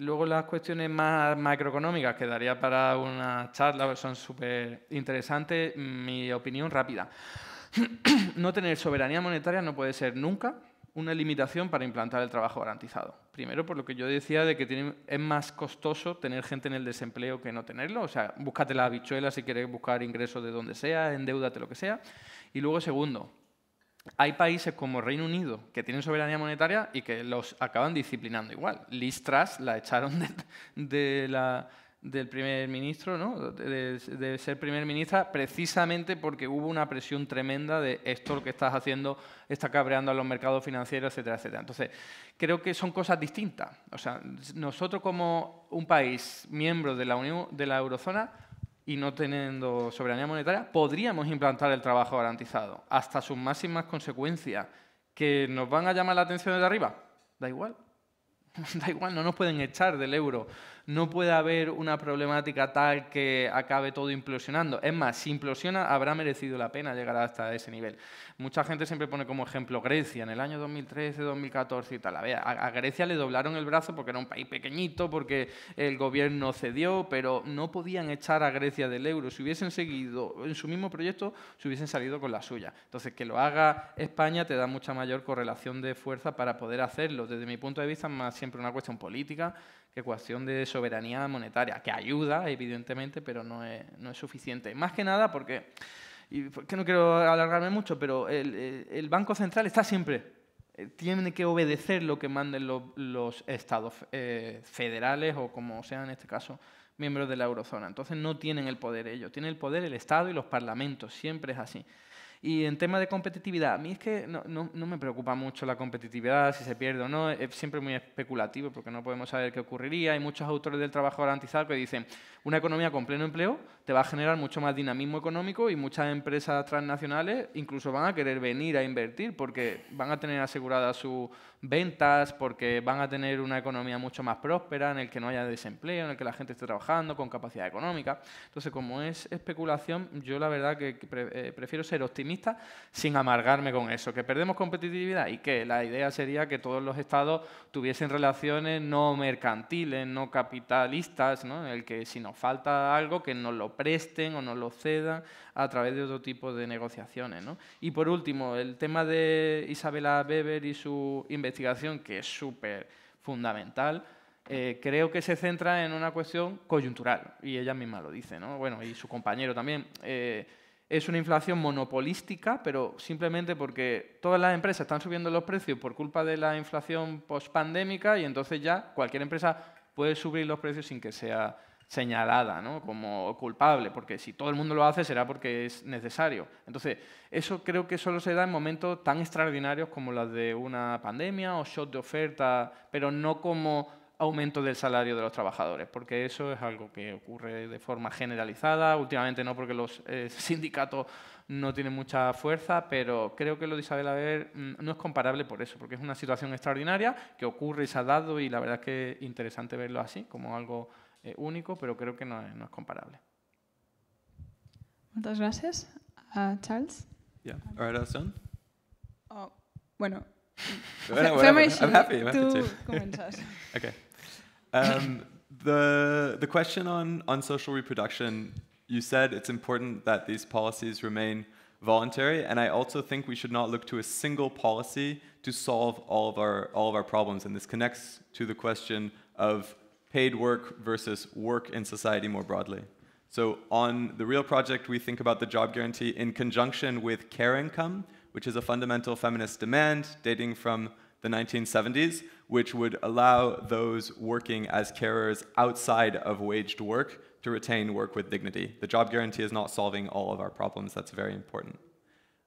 [SPEAKER 3] Luego las cuestiones más macroeconómicas, que daría para una charla, son súper interesantes. Mi opinión rápida. No tener soberanía monetaria no puede ser nunca una limitación para implantar el trabajo garantizado. Primero, por lo que yo decía de que es más costoso tener gente en el desempleo que no tenerlo. O sea, búscate la habichuela si quieres buscar ingresos de donde sea, endeúdate lo que sea. Y luego, segundo, hay países como Reino Unido que tienen soberanía monetaria y que los acaban disciplinando igual. Liz Truss la echaron del primer ministro, ¿no? de ser primer ministra, precisamente porque hubo una presión tremenda de esto lo que estás haciendo está cabreando a los mercados financieros, etcétera, etcétera. Entonces, creo que son cosas distintas. O sea, nosotros como un país miembro de la Unión, de la Eurozona, y no teniendo soberanía monetaria, podríamos implantar el trabajo garantizado hasta sus máximas consecuencias. ¿Que nos van a llamar la atención desde arriba? Da igual. Da igual, no nos pueden echar del euro. No puede haber una problemática tal que acabe todo implosionando. Es más, si implosiona, habrá merecido la pena llegar hasta ese nivel. Mucha gente siempre pone como ejemplo Grecia, en el año 2013, 2014 y tal. A Grecia le doblaron el brazo porque era un país pequeñito, porque el gobierno cedió, pero no podían echar a Grecia del euro. Si hubiesen seguido en su mismo proyecto, se hubiesen salido con la suya. Entonces, que lo haga España te da mucha mayor correlación de fuerza para poder hacerlo. Desde mi punto de vista, es más siempre una cuestión política que cuestión de soberanía monetaria, que ayuda, evidentemente, pero no es suficiente. Más que nada porque, y que no quiero alargarme mucho, pero el Banco Central está siempre, tiene que obedecer lo que manden los estados federales o como sean en este caso miembros de la eurozona. Entonces no tienen el poder ellos, tienen el poder el Estado y los parlamentos, siempre es así. Y en tema de competitividad, a mí es que no me preocupa mucho la competitividad, si se pierde o no, es siempre muy especulativo porque no podemos saber qué ocurriría. Hay muchos autores del trabajo garantizado que dicen una economía con pleno empleo te va a generar mucho más dinamismo económico y muchas empresas transnacionales incluso van a querer venir a invertir porque van a tener aseguradas sus ventas, porque van a tener una economía mucho más próspera en el que no haya desempleo, en el que la gente esté trabajando con capacidad económica. Entonces, como es especulación, yo la verdad que prefiero ser optimista sin amargarme con eso, que perdemos competitividad y que la idea sería que todos los estados tuviesen relaciones no mercantiles, no capitalistas, ¿no? En el que si nos falta algo, que nos lo presten o nos lo cedan a través de otro tipo de negociaciones, ¿no? Y por último, el tema de Isabella Weber y su investigación, que es súper fundamental, creo que se centra en una cuestión coyuntural, y ella misma lo dice, ¿no? Bueno, y su compañero también. Es una inflación monopolística, pero simplemente porque todas las empresas están subiendo los precios por culpa de la inflación pospandémica y entonces ya cualquier empresa puede subir los precios sin que sea señalada, ¿no? Como culpable, porque si todo el mundo lo hace será porque es necesario. Entonces, eso creo que solo se da en momentos tan extraordinarios como los de una pandemia o shock de oferta, pero no como aumento del salario de los trabajadores, porque eso es algo que ocurre de forma generalizada, últimamente no porque los sindicatos no tienen mucha fuerza, pero creo que lo de Isabella Weber no es comparable por eso, porque es una situación extraordinaria que ocurre y se ha dado y la verdad es que es interesante verlo así, como algo único, pero creo que no es comparable.
[SPEAKER 2] Muchas gracias. Charles?
[SPEAKER 4] Yeah. All right, Alison?
[SPEAKER 2] Oh, bueno.
[SPEAKER 4] I'm happy
[SPEAKER 2] Tú
[SPEAKER 4] to.
[SPEAKER 2] comenzas.
[SPEAKER 4] Okay. The question on social reproduction, you said it's important that these policies remain voluntary, and I also think we should not look to a single policy to solve all of our problems, and this connects to the question of paid work versus work in society more broadly. So on the Real Project, we think about the job guarantee in conjunction with care income, which is a fundamental feminist demand dating from the 1970s, which would allow those working as carers outside of waged work to retain work with dignity. The job guarantee is not solving all of our problems. That's very important.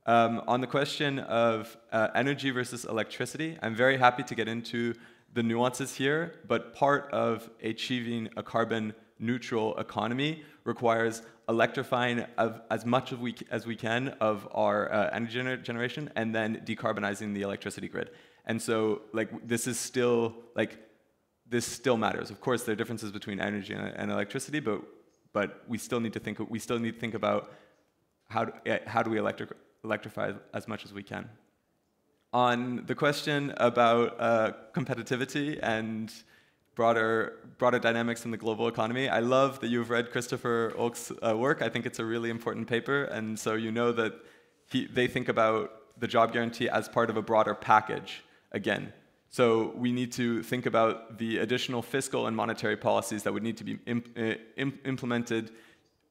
[SPEAKER 4] On the question of energy versus electricity, I'm very happy to get into the nuances here, but part of achieving a carbon neutral economy requires electrifying as much as we can of our energy generation and then decarbonizing the electricity grid. And so, this still matters. Of course, there are differences between energy and electricity, but we still need to think about how do we electrify as much as we can. On the question about competitivity and broader dynamics in the global economy, I love that you've read Christopher Oakes' work. I think it's a really important paper, and so you know that they think about the job guarantee as part of a broader package again. So we need to think about the additional fiscal and monetary policies that would need to be implemented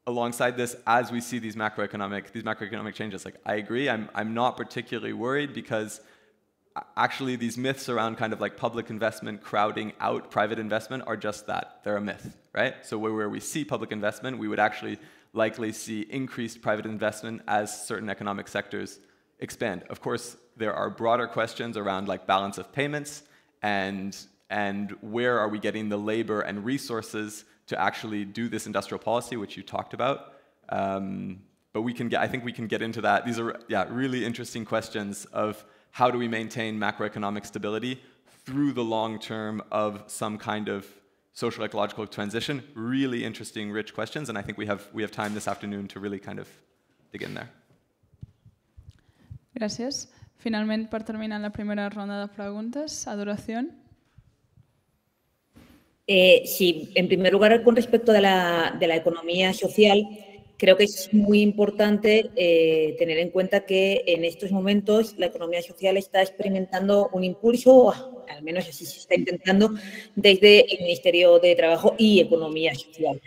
[SPEAKER 4] alongside this as we see these macroeconomic changes. I agree, I'm not particularly worried because actually these myths around kind of public investment crowding out private investment are just that. They're a myth, right? So where we see public investment, we would actually likely see increased private investment as certain economic sectors expand. Of course, there are broader questions around balance of payments and where are we getting the labor and resources to actually do this industrial policy, which you talked about. But I think we can get into that. These are really interesting questions of how do we maintain macroeconomic stability through the long term of some kind of social ecological transition? Really interesting, rich questions, and I think we have time this afternoon to really kind of dig in there.
[SPEAKER 2] Gràcies. Finalment, per terminar la primera ronda de preguntes, Adoració.
[SPEAKER 5] Sí, en primer lugar, con respecto de la economía social, creo que es muy importante tener en cuenta que en estos momentos la economía social está experimentando un impulso, al menos así se está intentando, desde el Ministerio de Trabajo y Economía Social.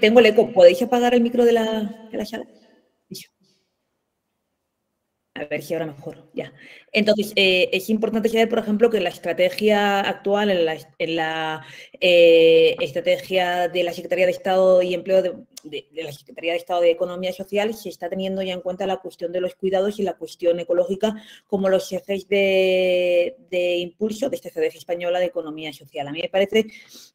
[SPEAKER 5] Tengo el eco. ¿Podéis apagar el micro de la sala? A ver si ahora mejor, ya. Entonces, es importante saber, por ejemplo, que la estrategia actual, en la estrategia de la Secretaría de Estado y Empleo, de la Secretaría de Estado de Economía Social, se está teniendo ya en cuenta la cuestión de los cuidados y la cuestión ecológica como los ejes de impulso de esta estrategia española de economía social. A mí me parece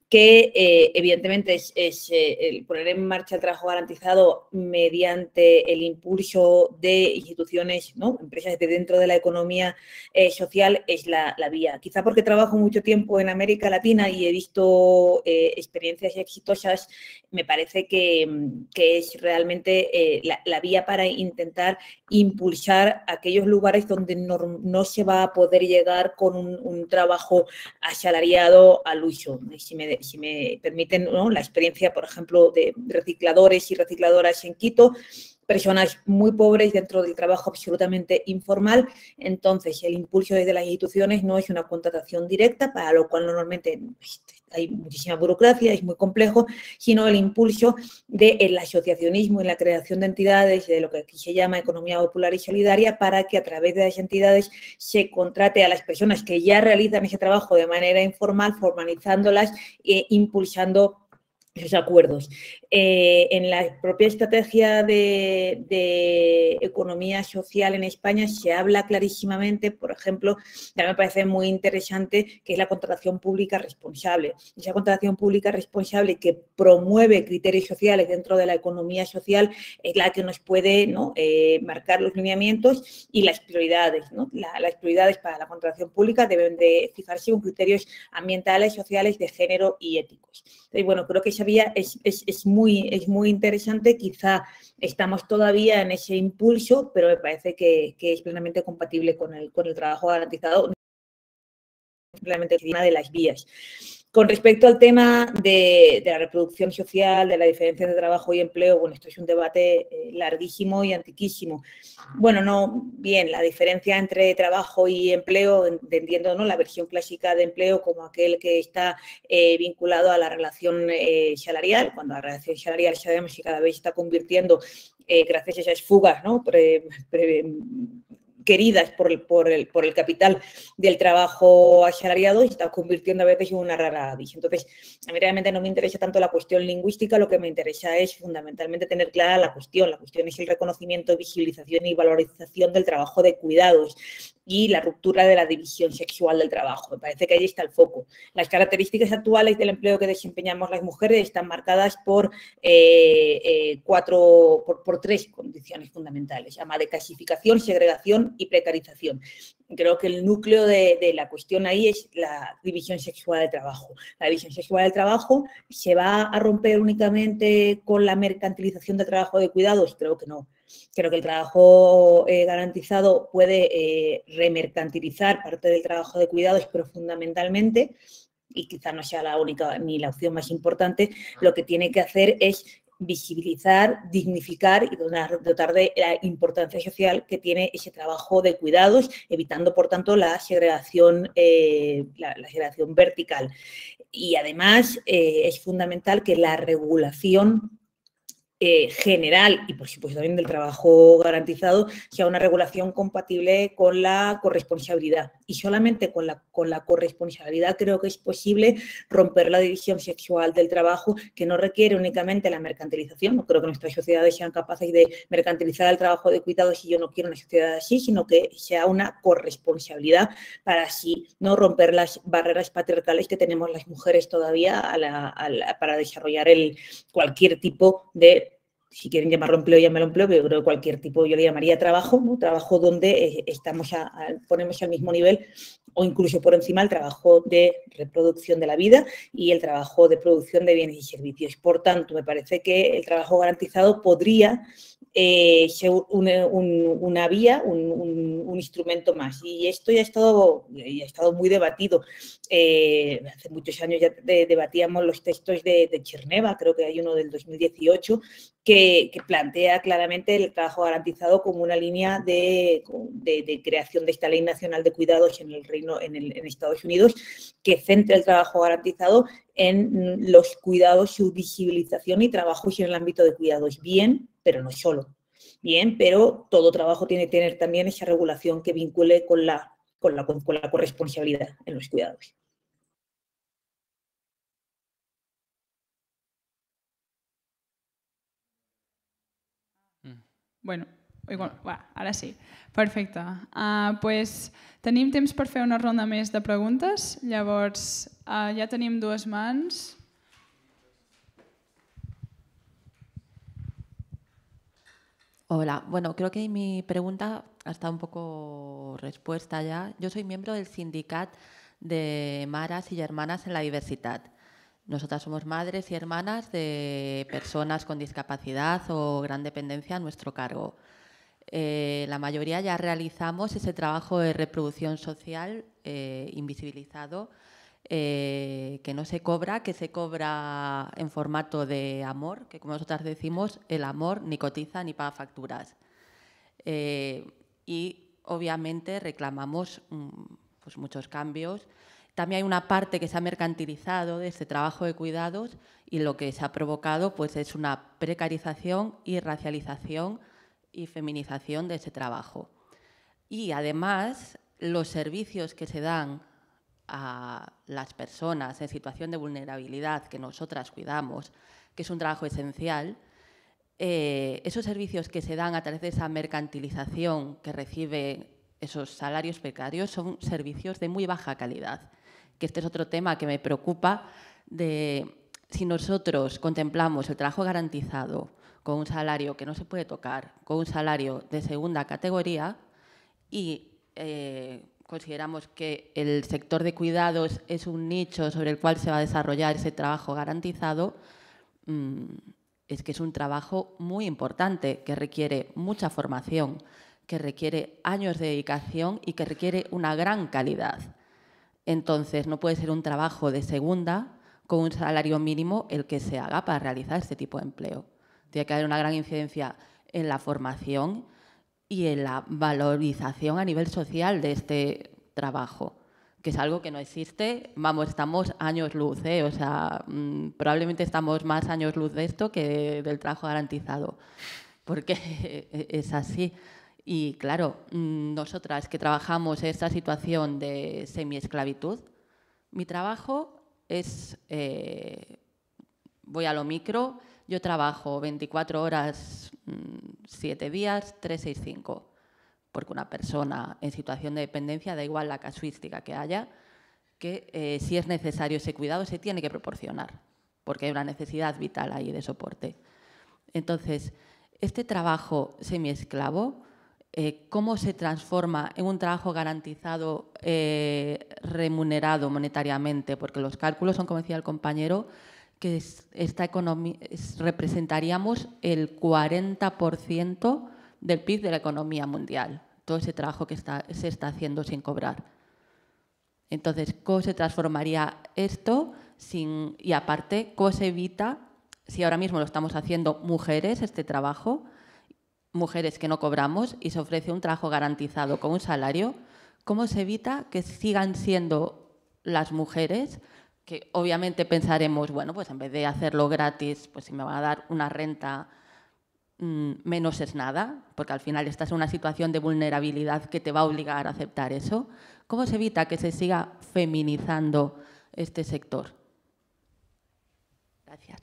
[SPEAKER 5] que, evidentemente, es el poner en marcha el trabajo garantizado mediante el impulso de instituciones, ¿no? Empresas de dentro de la economía social es la vía. Quizá porque trabajo mucho tiempo en América Latina y he visto experiencias exitosas, me parece que es realmente la vía para intentar impulsar aquellos lugares donde no se va a poder llegar con un trabajo asalariado al uso. Si me permiten, ¿no? La experiencia, por ejemplo, de recicladores y recicladoras en Quito, personas muy pobres dentro del trabajo absolutamente informal. Entonces, el impulso desde las instituciones no es una contratación directa, para lo cual normalmente hay muchísima burocracia, es muy complejo, sino el impulso del asociacionismo y la creación de entidades, de lo que aquí se llama economía popular y solidaria, para que a través de las entidades se contrate a las personas que ya realizan ese trabajo de manera informal, formalizándolas e impulsando esos acuerdos. En la propia estrategia de economía social en España se habla clarísimamente, por ejemplo, que a mí me parece muy interesante, que es la contratación pública responsable. Esa contratación pública responsable que promueve criterios sociales dentro de la economía social es la que nos puede, ¿no? Marcar los lineamientos y las prioridades, ¿no? Las prioridades para la contratación pública deben de fijarse con criterios ambientales, sociales, de género y éticos. Entonces, bueno, creo que esa vía es muy interesante. Quizá estamos todavía en ese impulso, pero me parece que es plenamente compatible con el trabajo garantizado, simplemente una de las vías. Con respecto al tema de la reproducción social, de la diferencia de trabajo y empleo, bueno, esto es un debate larguísimo y antiquísimo. Bueno, la diferencia entre trabajo y empleo, entendiendo, ¿no?, la versión clásica de empleo como aquel que está vinculado a la relación salarial, cuando la relación salarial sabemos que cada vez está convirtiendo, gracias a esas fugas, ¿no?, queridas por el capital del trabajo asalariado, y está convirtiendo a veces en una rara avis. Entonces, a mí realmente no me interesa tanto la cuestión lingüística, lo que me interesa es fundamentalmente tener clara la cuestión. La cuestión es el reconocimiento, visibilización y valorización del trabajo de cuidados y la ruptura de la división sexual del trabajo. Me parece que ahí está el foco. Las características actuales del empleo que desempeñamos las mujeres están marcadas por tres condiciones fundamentales: llama de clasificación, segregación y precarización. Creo que el núcleo de la cuestión ahí es la división sexual del trabajo. La división sexual del trabajo se va a romper únicamente con la mercantilización del trabajo de cuidados. Creo que no. Creo que el trabajo garantizado puede remercantilizar parte del trabajo de cuidados, pero fundamentalmente, y quizá no sea la única ni la opción más importante, lo que tiene que hacer es visibilizar, dignificar y dotar de la importancia social que tiene ese trabajo de cuidados, evitando, por tanto, la segregación vertical. Y además es fundamental que la regulación general y, por supuesto, también del trabajo garantizado sea una regulación compatible con la corresponsabilidad. Y solamente con la corresponsabilidad creo que es posible romper la división sexual del trabajo, que no requiere únicamente la mercantilización. No creo que nuestras sociedades sean capaces de mercantilizar el trabajo de cuidados, y yo no quiero una sociedad así, sino que sea una corresponsabilidad para así no romper las barreras patriarcales que tenemos las mujeres todavía para desarrollar cualquier tipo de si quieren llamarlo empleo, llámalo empleo, pero creo que cualquier tipo yo le llamaría trabajo, ¿no? Trabajo donde ponemos al mismo nivel o incluso por encima el trabajo de reproducción de la vida y el trabajo de producción de bienes y servicios. Por tanto, me parece que el trabajo garantizado podría ser una vía, un instrumento más. Y esto ya ha estado muy debatido. Hace muchos años ya debatíamos los textos de Cherneva, creo que hay uno del 2018, que plantea claramente el trabajo garantizado como una línea de creación de esta Ley Nacional de Cuidados en Estados Unidos, que centra el trabajo garantizado en los cuidados, su visibilización y trabajos en el ámbito de cuidados. Bien, pero no solo. Bien, pero todo trabajo tiene que tener también esa regulación que vincule con la corresponsabilidad en los cuidados.
[SPEAKER 2] Bueno, ara sí. Perfecte. Pues tenim temps per fer una ronda més de preguntes. Llavors, ja tenim dues mans.
[SPEAKER 10] Hola, bueno, creo que mi pregunta ha estado un poco respuesta ya. Yo soy miembro del sindicat de mares y hermanas en la diversidad. Nosotras somos madres y hermanas de personas con discapacidad o gran dependencia a nuestro cargo. La mayoría ya realizamos ese trabajo de reproducción social invisibilizado, que no se cobra, que se cobra en formato de amor, que como nosotras decimos, el amor ni cotiza ni paga facturas. Y obviamente reclamamos pues, muchos cambios. También hay una parte que se ha mercantilizado de este trabajo de cuidados y lo que se ha provocado pues, es una precarización y racialización y feminización de ese trabajo. Y además, los servicios que se dan a las personas en situación de vulnerabilidad que nosotras cuidamos, que es un trabajo esencial, esos servicios que se dan a través de esa mercantilización que recibe esos salarios precarios son servicios de muy baja calidad. Que este es otro tema que me preocupa de si nosotros contemplamos el trabajo garantizado con un salario que no se puede tocar, con un salario de segunda categoría y consideramos que el sector de cuidados es un nicho sobre el cual se va a desarrollar ese trabajo garantizado, es que es un trabajo muy importante que requiere mucha formación, que requiere años de dedicación y que requiere una gran calidad. Entonces, no puede ser un trabajo de segunda con un salario mínimo el que se haga para realizar este tipo de empleo. Tiene que haber una gran incidencia en la formación y en la valorización a nivel social de este trabajo, que es algo que no existe. Vamos, estamos años luz, o sea, probablemente estamos más años luz de esto que del trabajo garantizado, porque es así. Y claro, nosotras que trabajamos en esta situación de semiesclavitud, mi trabajo es, voy a lo micro, yo trabajo 24 horas, 7 días, 365, porque una persona en situación de dependencia, da igual la casuística que haya, que si es necesario ese cuidado se tiene que proporcionar, porque hay una necesidad vital ahí de soporte. Entonces, este trabajo semiesclavo, ¿cómo se transforma en un trabajo garantizado, remunerado monetariamente? Porque los cálculos son, como decía el compañero, que esta economía representaríamos el 40% del PIB de la economía mundial, todo ese trabajo que se está haciendo sin cobrar. Entonces, ¿cómo se transformaría esto? Y aparte, ¿cómo se evita, si ahora mismo lo estamos haciendo mujeres, este trabajo, mujeres que no cobramos y se ofrece un trabajo garantizado con un salario, cómo se evita que sigan siendo las mujeres que obviamente pensaremos, bueno, pues en vez de hacerlo gratis, pues si me van a dar una renta, menos es nada, porque al final estás en una situación de vulnerabilidad que te va a obligar a aceptar eso. ¿Cómo se evita que se siga feminizando este sector? Gracias.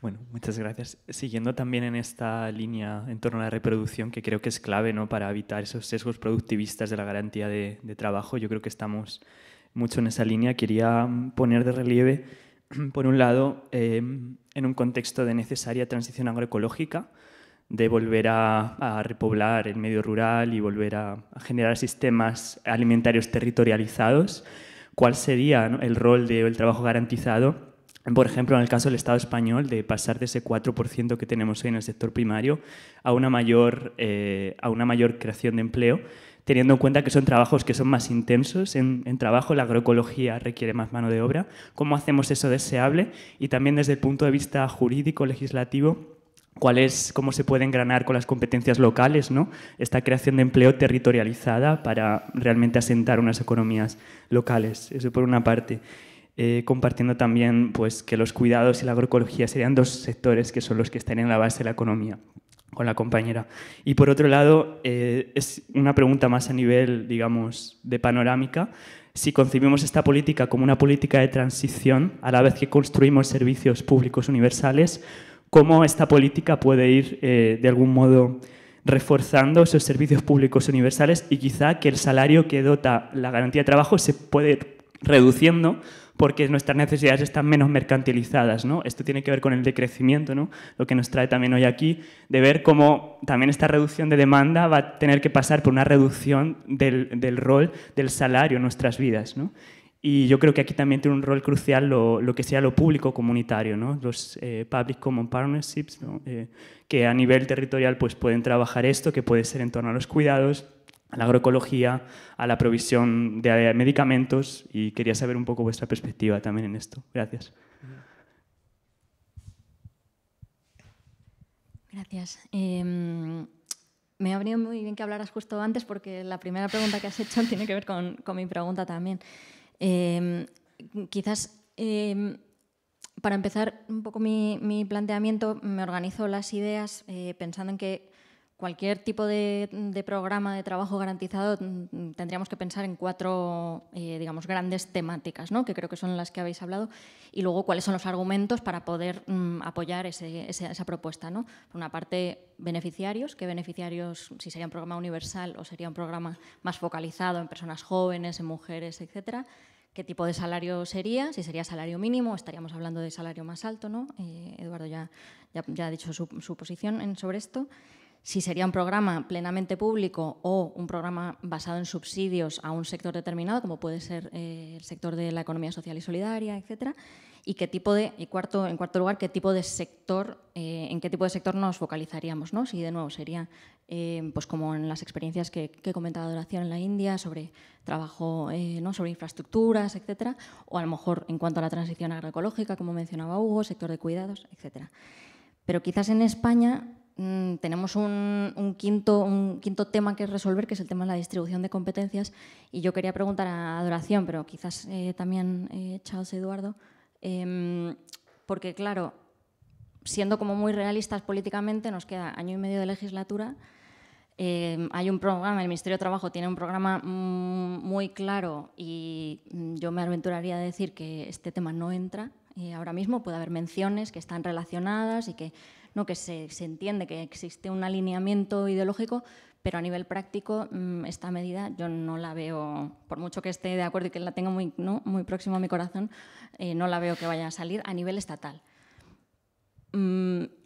[SPEAKER 11] Bueno, muchas gracias. Siguiendo también en esta línea en torno a la reproducción, que creo que es clave, ¿no?, para evitar esos sesgos productivistas de la garantía de trabajo, yo creo que estamos mucho en esa línea. Quería poner de relieve, por un lado, en un contexto de necesaria transición agroecológica, de volver a repoblar el medio rural y volver a generar sistemas alimentarios territorializados, ¿cuál sería, ¿no?, el rol del trabajo garantizado? Por ejemplo, en el caso del Estado español, de pasar de ese 4% que tenemos hoy en el sector primario a una mayor creación de empleo, teniendo en cuenta que son trabajos que son más intensos en trabajo, la agroecología requiere más mano de obra. ¿Cómo hacemos eso deseable? Y también desde el punto de vista jurídico, legislativo, cómo se puede engranar con las competencias locales, ¿no?, esta creación de empleo territorializada para realmente asentar unas economías locales. Eso por una parte. Compartiendo también pues, que los cuidados y la agroecología serían dos sectores que son los que están en la base de la economía, con la compañera. Y por otro lado, es una pregunta más a nivel, digamos, de panorámica. Si concebimos esta política como una política de transición, a la vez que construimos servicios públicos universales, ¿cómo esta política puede ir, de algún modo, reforzando esos servicios públicos universales y quizá que el salario que dota la garantía de trabajo se puede ir reduciendo porque nuestras necesidades están menos mercantilizadas, ¿no? Esto tiene que ver con el decrecimiento, ¿no?, lo que nos trae también hoy aquí, de ver cómo también esta reducción de demanda va a tener que pasar por una reducción del rol del salario en nuestras vidas, ¿no? Y yo creo que aquí también tiene un rol crucial lo que sea lo público comunitario, ¿no?, los Public Common Partnerships, ¿no?, que a nivel territorial pues, pueden trabajar esto, que puede ser en torno a los cuidados, a la agroecología, a la provisión de medicamentos, y quería saber un poco vuestra perspectiva también en esto. Gracias.
[SPEAKER 1] Gracias. Me ha venido muy bien que hablaras justo antes porque la primera pregunta que has hecho tiene que ver con mi pregunta también. Quizás, para empezar un poco mi planteamiento, me organizo las ideas pensando en que cualquier tipo de programa de trabajo garantizado tendríamos que pensar en 4 digamos, grandes temáticas, ¿no?, que creo que son las que habéis hablado, y luego cuáles son los argumentos para poder apoyar esa propuesta, ¿no? Por una parte, beneficiarios, qué beneficiarios, si sería un programa universal o sería un programa más focalizado en personas jóvenes, en mujeres, etcétera. ¿Qué tipo de salario sería? Si sería salario mínimo, estaríamos hablando de salario más alto, ¿no? Eduardo ya ha dicho su posición sobre esto. Si sería un programa plenamente público o un programa basado en subsidios a un sector determinado, como puede ser el sector de la economía social y solidaria, etcétera. Y en cuarto lugar, ¿qué tipo de sector, en qué tipo de sector nos focalizaríamos, ¿no? Si de nuevo sería, pues como en las experiencias que he comentado de Oración en la India, sobre trabajo, ¿no?, sobre infraestructuras, etcétera, o a lo mejor en cuanto a la transición agroecológica, como mencionaba Hugo, sector de cuidados, etcétera. Pero quizás en España tenemos un quinto tema que resolver, que es el tema de la distribución de competencias, y yo quería preguntar a Adoración, pero quizás también Charles, Eduardo, porque claro, siendo como muy realistas políticamente, nos queda año y medio de legislatura, hay un programa, el Ministerio de Trabajo tiene un programa muy claro y yo me aventuraría a decir que este tema no entra ahora mismo, puede haber menciones que están relacionadas y que se entiende que existe un alineamiento ideológico, pero a nivel práctico esta medida yo no la veo, por mucho que esté de acuerdo y que la tenga muy próximo a mi corazón, no la veo que vaya a salir a nivel estatal.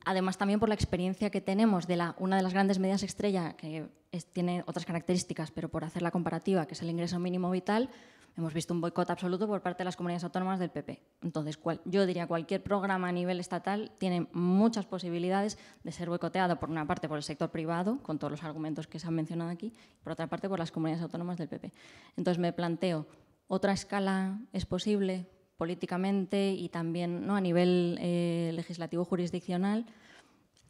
[SPEAKER 1] Además, también por la experiencia que tenemos de una de las grandes medidas estrella, que tiene otras características, pero por hacer la comparativa, que es el ingreso mínimo vital, hemos visto un boicot absoluto por parte de las comunidades autónomas del PP. Entonces, yo diría cualquier programa a nivel estatal tiene muchas posibilidades de ser boicoteado, por una parte por el sector privado, con todos los argumentos que se han mencionado aquí, y por otra parte por las comunidades autónomas del PP. Entonces, me planteo, ¿otra escala es posible políticamente y también, ¿no?, a nivel legislativo jurisdiccional,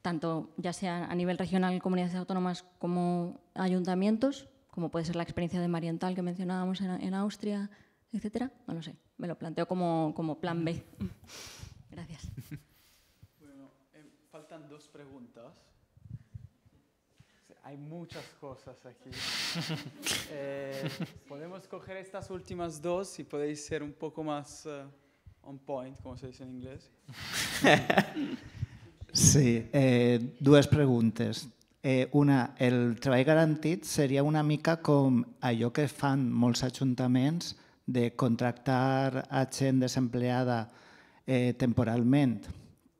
[SPEAKER 1] tanto ya sea a nivel regional, comunidades autónomas como ayuntamientos, como puede ser la experiencia de Marienthal que mencionábamos en Austria, etcétera? No lo sé, me lo planteo como plan B. Gracias.
[SPEAKER 7] Bueno, faltan 2 preguntas. Hay muchas cosas aquí. Podemos coger estas últimas 2 y podéis ser un poco más on point, como se dice en inglés.
[SPEAKER 12] Sí, 2 preguntes. Una, el treball garantit seria una mica com allò que fan molts ajuntaments de contractar a gent desempleada temporalment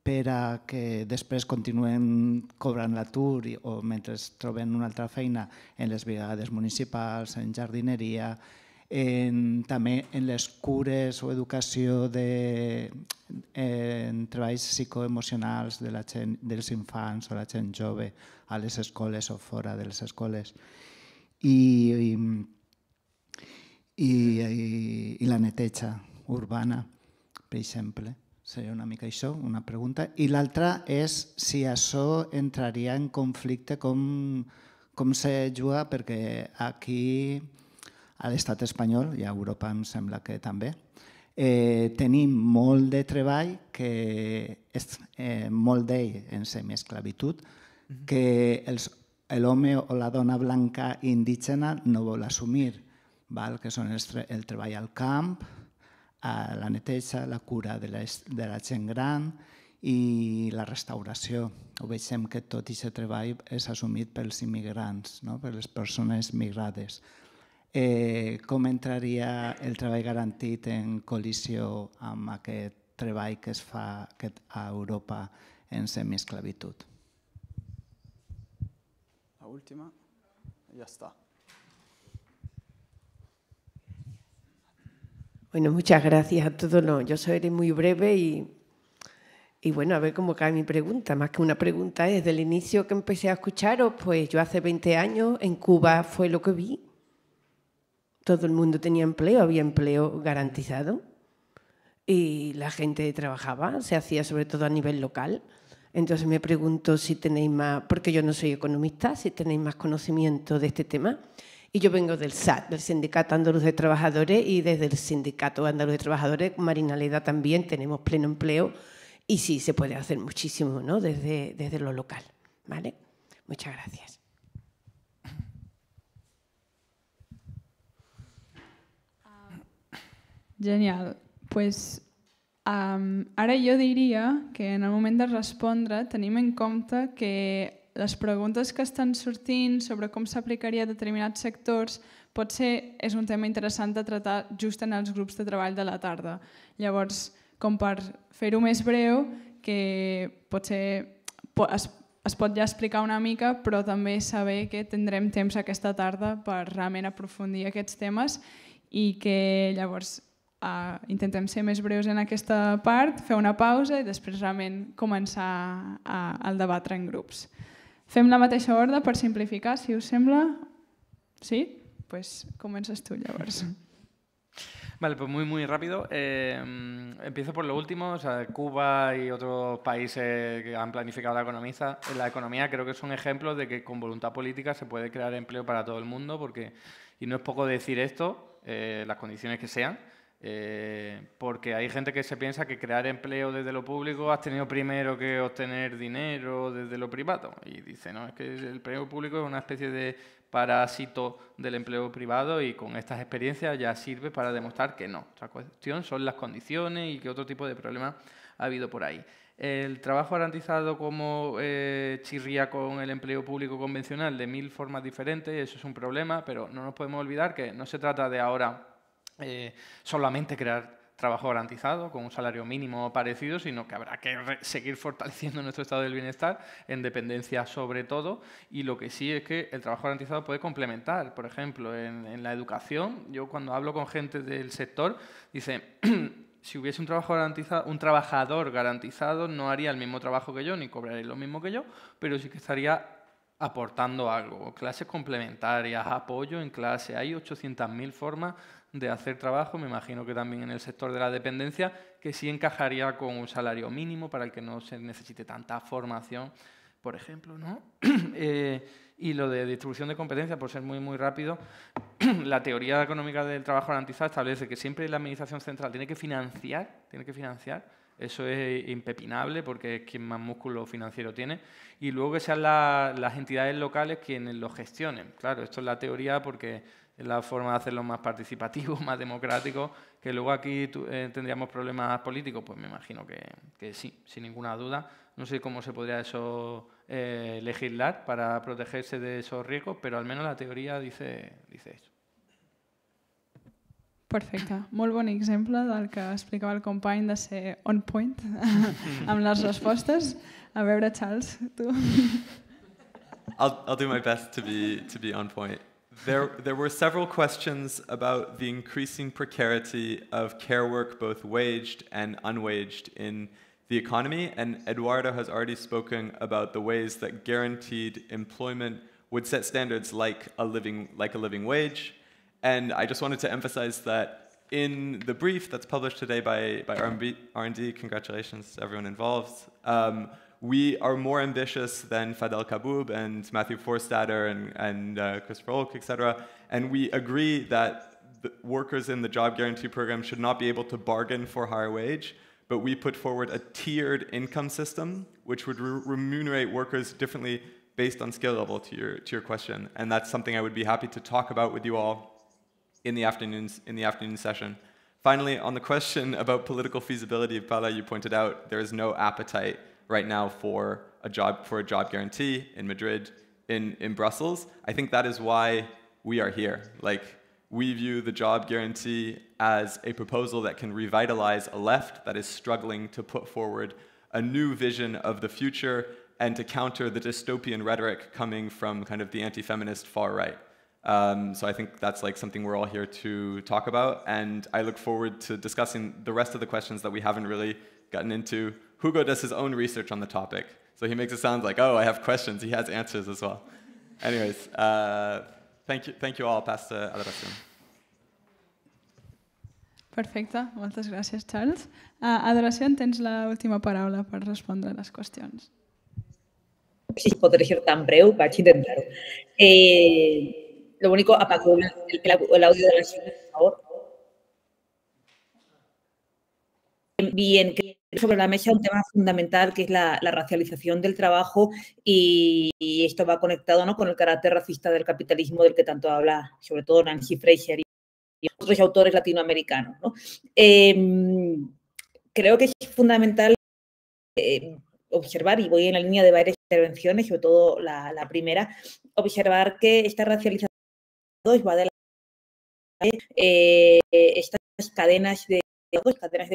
[SPEAKER 12] per a que després continuen cobrant l'atur o mentre troben una altra feina en les brigades municipals, en jardineria, també en les cures o educació en treballs psicoemocionals dels infants o la gent jove a les escoles o fora de les escoles. I la neteja urbana, per exemple. Seria una mica això, una pregunta. I l'altra és si això entraria en conflicte, com se juga, perquè aquí a l'estat espanyol, i a Europa em sembla que també, tenim molt de treball, molt d'ell en semiesclavitud, que l'home o la dona blanca indígena no vol assumir, que són el treball al camp, la neteja, la cura de la gent gran i la restauració. Ho veiem que tot aquest treball és assumit pels immigrants, per les persones migrades. Com entraria el treball garantit en col·lisió amb aquest treball que es fa a Europa en semiesclavitud?
[SPEAKER 7] La última, ya está.
[SPEAKER 13] Bueno, muchas gracias a todos. Yo seré muy breve y bueno, a ver cómo cae mi pregunta. Más que una pregunta, desde el inicio que empecé a escucharos, pues yo hace 20 años en Cuba fue lo que vi. Todo el mundo tenía empleo, había empleo garantizado y la gente trabajaba, se hacía sobre todo a nivel local. Entonces me pregunto si tenéis más, porque yo no soy economista, si tenéis más conocimiento de este tema. Y yo vengo del SAT, del Sindicato Andaluz de Trabajadores, y desde el Sindicato Andaluz de Trabajadores, Marina Leda también, tenemos pleno empleo y sí, se puede hacer muchísimo, ¿no? Desde lo local, ¿vale? Muchas gracias.
[SPEAKER 2] Genial. Pues, ara jo diria que en el moment de respondre tenim en compte que les preguntes que estan sortint sobre com s'aplicaria a determinats sectors potser és un tema interessant de tractar just en els grups de treball de la tarda. Llavors, com per fer-ho més breu, que potser es pot ja explicar una mica, però també saber que tindrem temps aquesta tarda per realment aprofundir aquests temes i que llavors intentem ser més breus en aquesta part, fer una pausa i després realment començar el debatre en grups. Fem la mateixa ordre per simplificar, si us sembla. ¿Sí? Pues comences tú, llavors.
[SPEAKER 3] Vale, pues muy rápido. Empiezo por lo último. O sea, Cuba y otros países que han planificado la economía creo que son ejemplos de que con voluntad política se puede crear empleo para todo el mundo, porque, y no es poco decir esto, las condiciones que sean, porque hay gente que se piensa que crear empleo desde lo público has tenido primero que obtener dinero desde lo privado. Y dice, no, es que el empleo público es una especie de parásito del empleo privado y con estas experiencias ya sirve para demostrar que no. Otra cuestión son las condiciones y qué otro tipo de problemas ha habido por ahí. El trabajo garantizado como chirría con el empleo público convencional de 1000 formas diferentes, eso es un problema, pero no nos podemos olvidar que no se trata de ahora solamente crear trabajo garantizado con un salario mínimo parecido, sino que habrá que seguir fortaleciendo nuestro estado del bienestar en dependencia sobre todo, y lo que sí es que el trabajo garantizado puede complementar. Por ejemplo, en la educación, yo cuando hablo con gente del sector, dice, si hubiese un trabajador garantizado no haría el mismo trabajo que yo, ni cobraría lo mismo que yo, pero sí que estaría aportando algo. Clases complementarias, apoyo en clase, hay 800.000 formas de hacer trabajo, me imagino que también en el sector de la dependencia, que sí encajaría con un salario mínimo para el que no se necesite tanta formación, por ejemplo, ¿no? Y lo de distribución de competencias, por ser muy rápido, la teoría económica del trabajo garantizado establece que siempre la administración central tiene que financiar, eso es impepinable porque es quien más músculo financiero tiene, y luego que sean las entidades locales quienes lo gestionen. Claro, esto es la teoría porque es la forma de hacerlo más participativo, más democrático, que luego aquí tendríamos problemas políticos, pues me imagino que sí, sin ninguna duda. No sé cómo se podría eso legislar para protegerse de esos riesgos, pero al menos la teoría dice eso.
[SPEAKER 2] Perfecte. Molt bon exemple del que explicava el company de ser on point amb les respostes. A veure, Charles, tu.
[SPEAKER 4] I'll do my best to be on point. There were several questions about the increasing precarity of care work, both waged and unwaged, in the economy, and Eduardo has already spoken about the ways that guaranteed employment would set standards like a living wage. And I just wanted to emphasize that in the brief that's published today by R&D, congratulations to everyone involved, we are more ambitious than Fadel Kaboub and Matthew Forstater and Christopher Olk, etc. And we agree that the workers in the job guarantee program should not be able to bargain for higher wage, but we put forward a tiered income system which would remunerate workers differently based on skill level, to your question. And that's something I would be happy to talk about with you all in the afternoon session. Finally, on the question about political feasibility, Paula, you pointed out there is no appetite right now for a job guarantee in Madrid, in Brussels. I think that is why we are here. Like, we view the job guarantee as a proposal that can revitalize a left that is struggling to put forward a new vision of the future and to counter the dystopian rhetoric coming from kind of the anti-feminist far right. So I think that's like something we're all here to talk about, and I look forward to discussing the rest of the questions that we haven't really gotten into. Hugo does his own research on the topic, so he makes it sound like, oh, I have questions. He has answers as well. Anyways, thank you all. Pass to Adoración.
[SPEAKER 2] Perfecte, moltes gràcies, Charles. Adoración, tens l'última paraula per respondre les qüestions.
[SPEAKER 5] Si podré ser tan breu, vaig intentar-ho. Lo único, apago el audio de la sesión, por favor. Bien, que sobre la mesa un tema fundamental que es la racialización del trabajo, y esto va conectado, ¿no?, con el carácter racista del capitalismo del que tanto habla sobre todo Nancy Fraser y otros autores latinoamericanos, ¿no? Creo que es fundamental observar, y voy en la línea de varias intervenciones, sobre todo la primera, observar que esta racialización va de estas cadenas de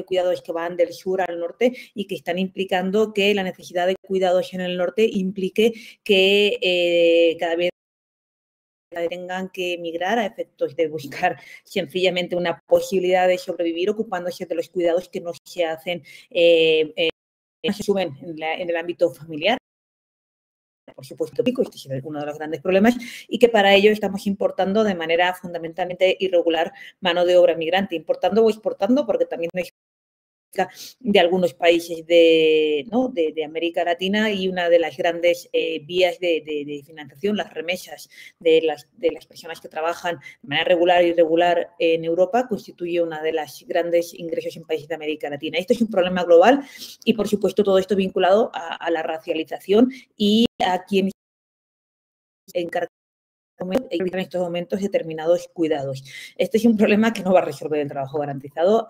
[SPEAKER 5] cuidados que van del sur al norte y que están implicando que la necesidad de cuidados en el norte implique que cada vez tengan que emigrar a efectos de buscar sencillamente una posibilidad de sobrevivir ocupándose de los cuidados que no se hacen, se suben en el ámbito familiar. Por supuesto, este es uno de los grandes problemas, y que para ello estamos importando de manera fundamentalmente irregular mano de obra migrante, importando o exportando, porque también hay de algunos países de América Latina, y una de las grandes vías de financiación, las remesas de las personas que trabajan de manera regular y irregular en Europa, constituye una de las grandes ingresos en países de América Latina. Esto es un problema global y, por supuesto, todo esto vinculado a la racialización y a quienes encargan en estos momentos determinados cuidados. Este es un problema que no va a resolver el trabajo garantizado,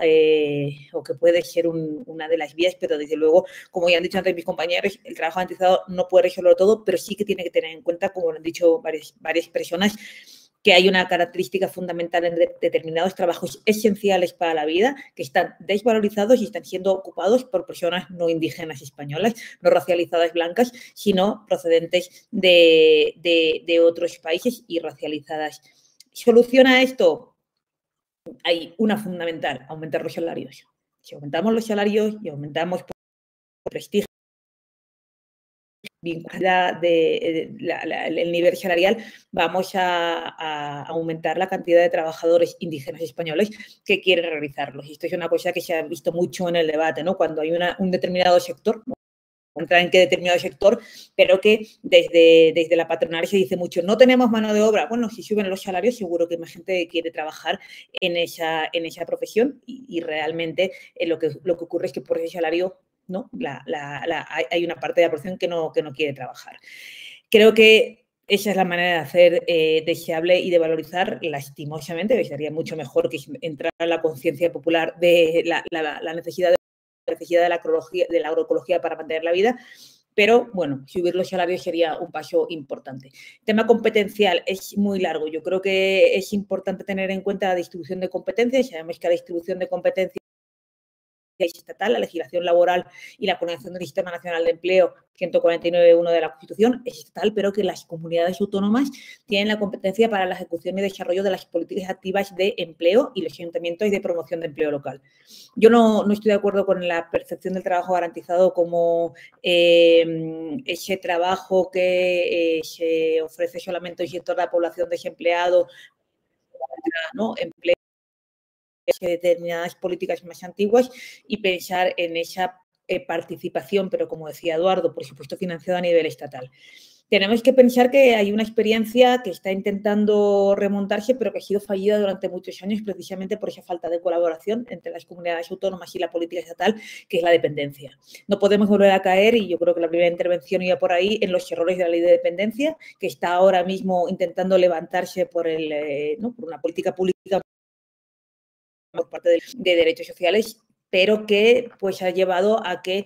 [SPEAKER 5] o que puede ser una de las vías, pero desde luego, como ya han dicho antes mis compañeros, el trabajo garantizado no puede resolverlo todo, pero sí que tiene que tener en cuenta, como lo han dicho varias personas, que hay una característica fundamental en determinados trabajos esenciales para la vida que están desvalorizados y están siendo ocupados por personas no indígenas españolas, no racializadas blancas, sino procedentes de otros países y racializadas. ¿Soluciona esto? Hay una fundamental: aumentar los salarios. Si aumentamos los salarios y aumentamos el prestigio, vinculada el nivel salarial, vamos a aumentar la cantidad de trabajadores indígenas españoles que quieren realizarlos. Y esto es una cosa que se ha visto mucho en el debate, ¿no? Cuando hay un determinado sector, no entrar en qué determinado sector, pero que desde la patronal se dice mucho, no tenemos mano de obra. Bueno, si suben los salarios, seguro que más gente quiere trabajar en esa profesión, y realmente lo que ocurre es que por ese salario, ¿no?, hay una parte de la población que no quiere trabajar. Creo que esa es la manera de hacer deseable y de valorizar, lastimosamente, sería mucho mejor que entrar a la conciencia popular de la necesidad de la agroecología para mantener la vida, pero bueno, subir los salarios sería un paso importante. El tema competencial es muy largo. Yo creo que es importante tener en cuenta la distribución de competencias. Sabemos que la distribución de competencias es estatal, la legislación laboral y la coordinación del Sistema Nacional de Empleo, 149.1 de la Constitución, es estatal, pero que las comunidades autónomas tienen la competencia para la ejecución y desarrollo de las políticas activas de empleo y los ayuntamientos y de promoción de empleo local. Yo no estoy de acuerdo con la percepción del trabajo garantizado como ese trabajo que se ofrece solamente a un sector de la población desempleado, ¿no? Empleo de determinadas políticas más antiguas y pensar en esa participación, pero como decía Eduardo, por supuesto financiada a nivel estatal. Tenemos que pensar que hay una experiencia que está intentando remontarse, pero que ha sido fallida durante muchos años precisamente por esa falta de colaboración entre las comunidades autónomas y la política estatal, que es la dependencia. No podemos volver a caer, y yo creo que la primera intervención iba por ahí, en los errores de la ley de dependencia, que está ahora mismo intentando levantarse por una política pública por parte de derechos sociales, pero que pues ha llevado a que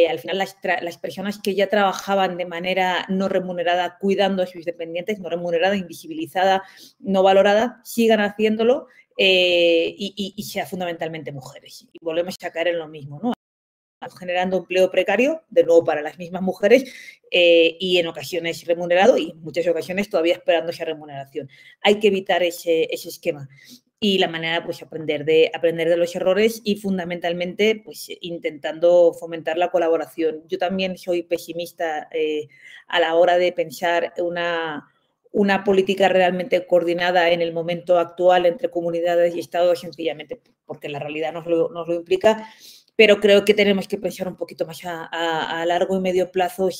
[SPEAKER 5] al final las personas que ya trabajaban de manera no remunerada cuidando a sus dependientes, no remunerada, invisibilizada, no valorada, sigan haciéndolo y sean fundamentalmente mujeres. Y volvemos a caer en lo mismo, ¿no? Generando empleo precario, de nuevo para las mismas mujeres, y en ocasiones remunerado y en muchas ocasiones todavía esperando esa remuneración. Hay que evitar ese esquema. Y la manera, pues, aprender de los errores y fundamentalmente, pues, intentando fomentar la colaboración. Yo también soy pesimista a la hora de pensar una política realmente coordinada en el momento actual entre comunidades y Estado, sencillamente porque la realidad nos lo implica, pero creo que tenemos que pensar un poquito más a largo y medio plazo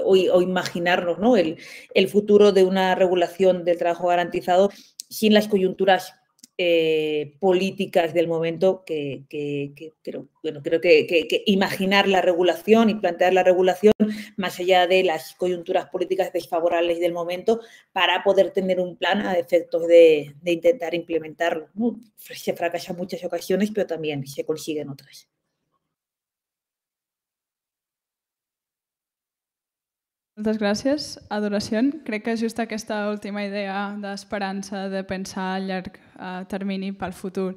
[SPEAKER 5] o imaginarnos, ¿no? el futuro de una regulación del trabajo garantizado sin las coyunturas políticas del momento creo que imaginar la regulación y plantear la regulación más allá de las coyunturas políticas desfavorables del momento para poder tener un plan a efectos de intentar implementarlo, ¿no? Se fracasa en muchas ocasiones, pero también se consigue en otras.
[SPEAKER 2] Moltes gràcies. Adoració. Crec que just aquesta última idea d'esperança, de pensar a llarg termini pel futur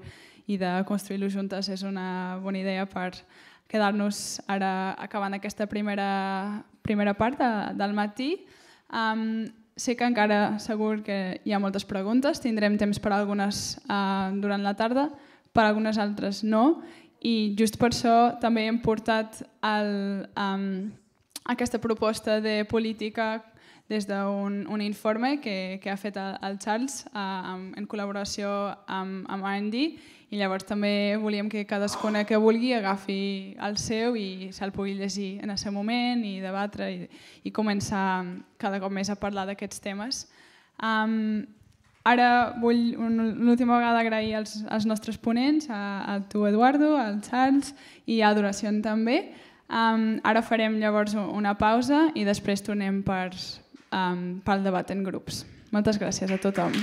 [SPEAKER 2] i de construir-lo juntes és una bona idea per quedar-nos ara acabant aquesta primera part del matí. Sé que encara segur que hi ha moltes preguntes, tindrem temps per algunes durant la tarda, per algunes altres no, i just per això també hem portat aquesta proposta de política des d'un informe que ha fet el Charles en col·laboració amb R&D, i llavors també volíem que cadascuna que vulgui agafi el seu i se'l pugui llegir en aquest moment i debatre i començar cada cop més a parlar d'aquests temes. Ara vull l'última vegada agrair als nostres ponents, a tu Eduardo, al Charles i a Adoració també. Ara farem llavors una pausa i després tornem pel debat en grups. Moltes gràcies a tothom.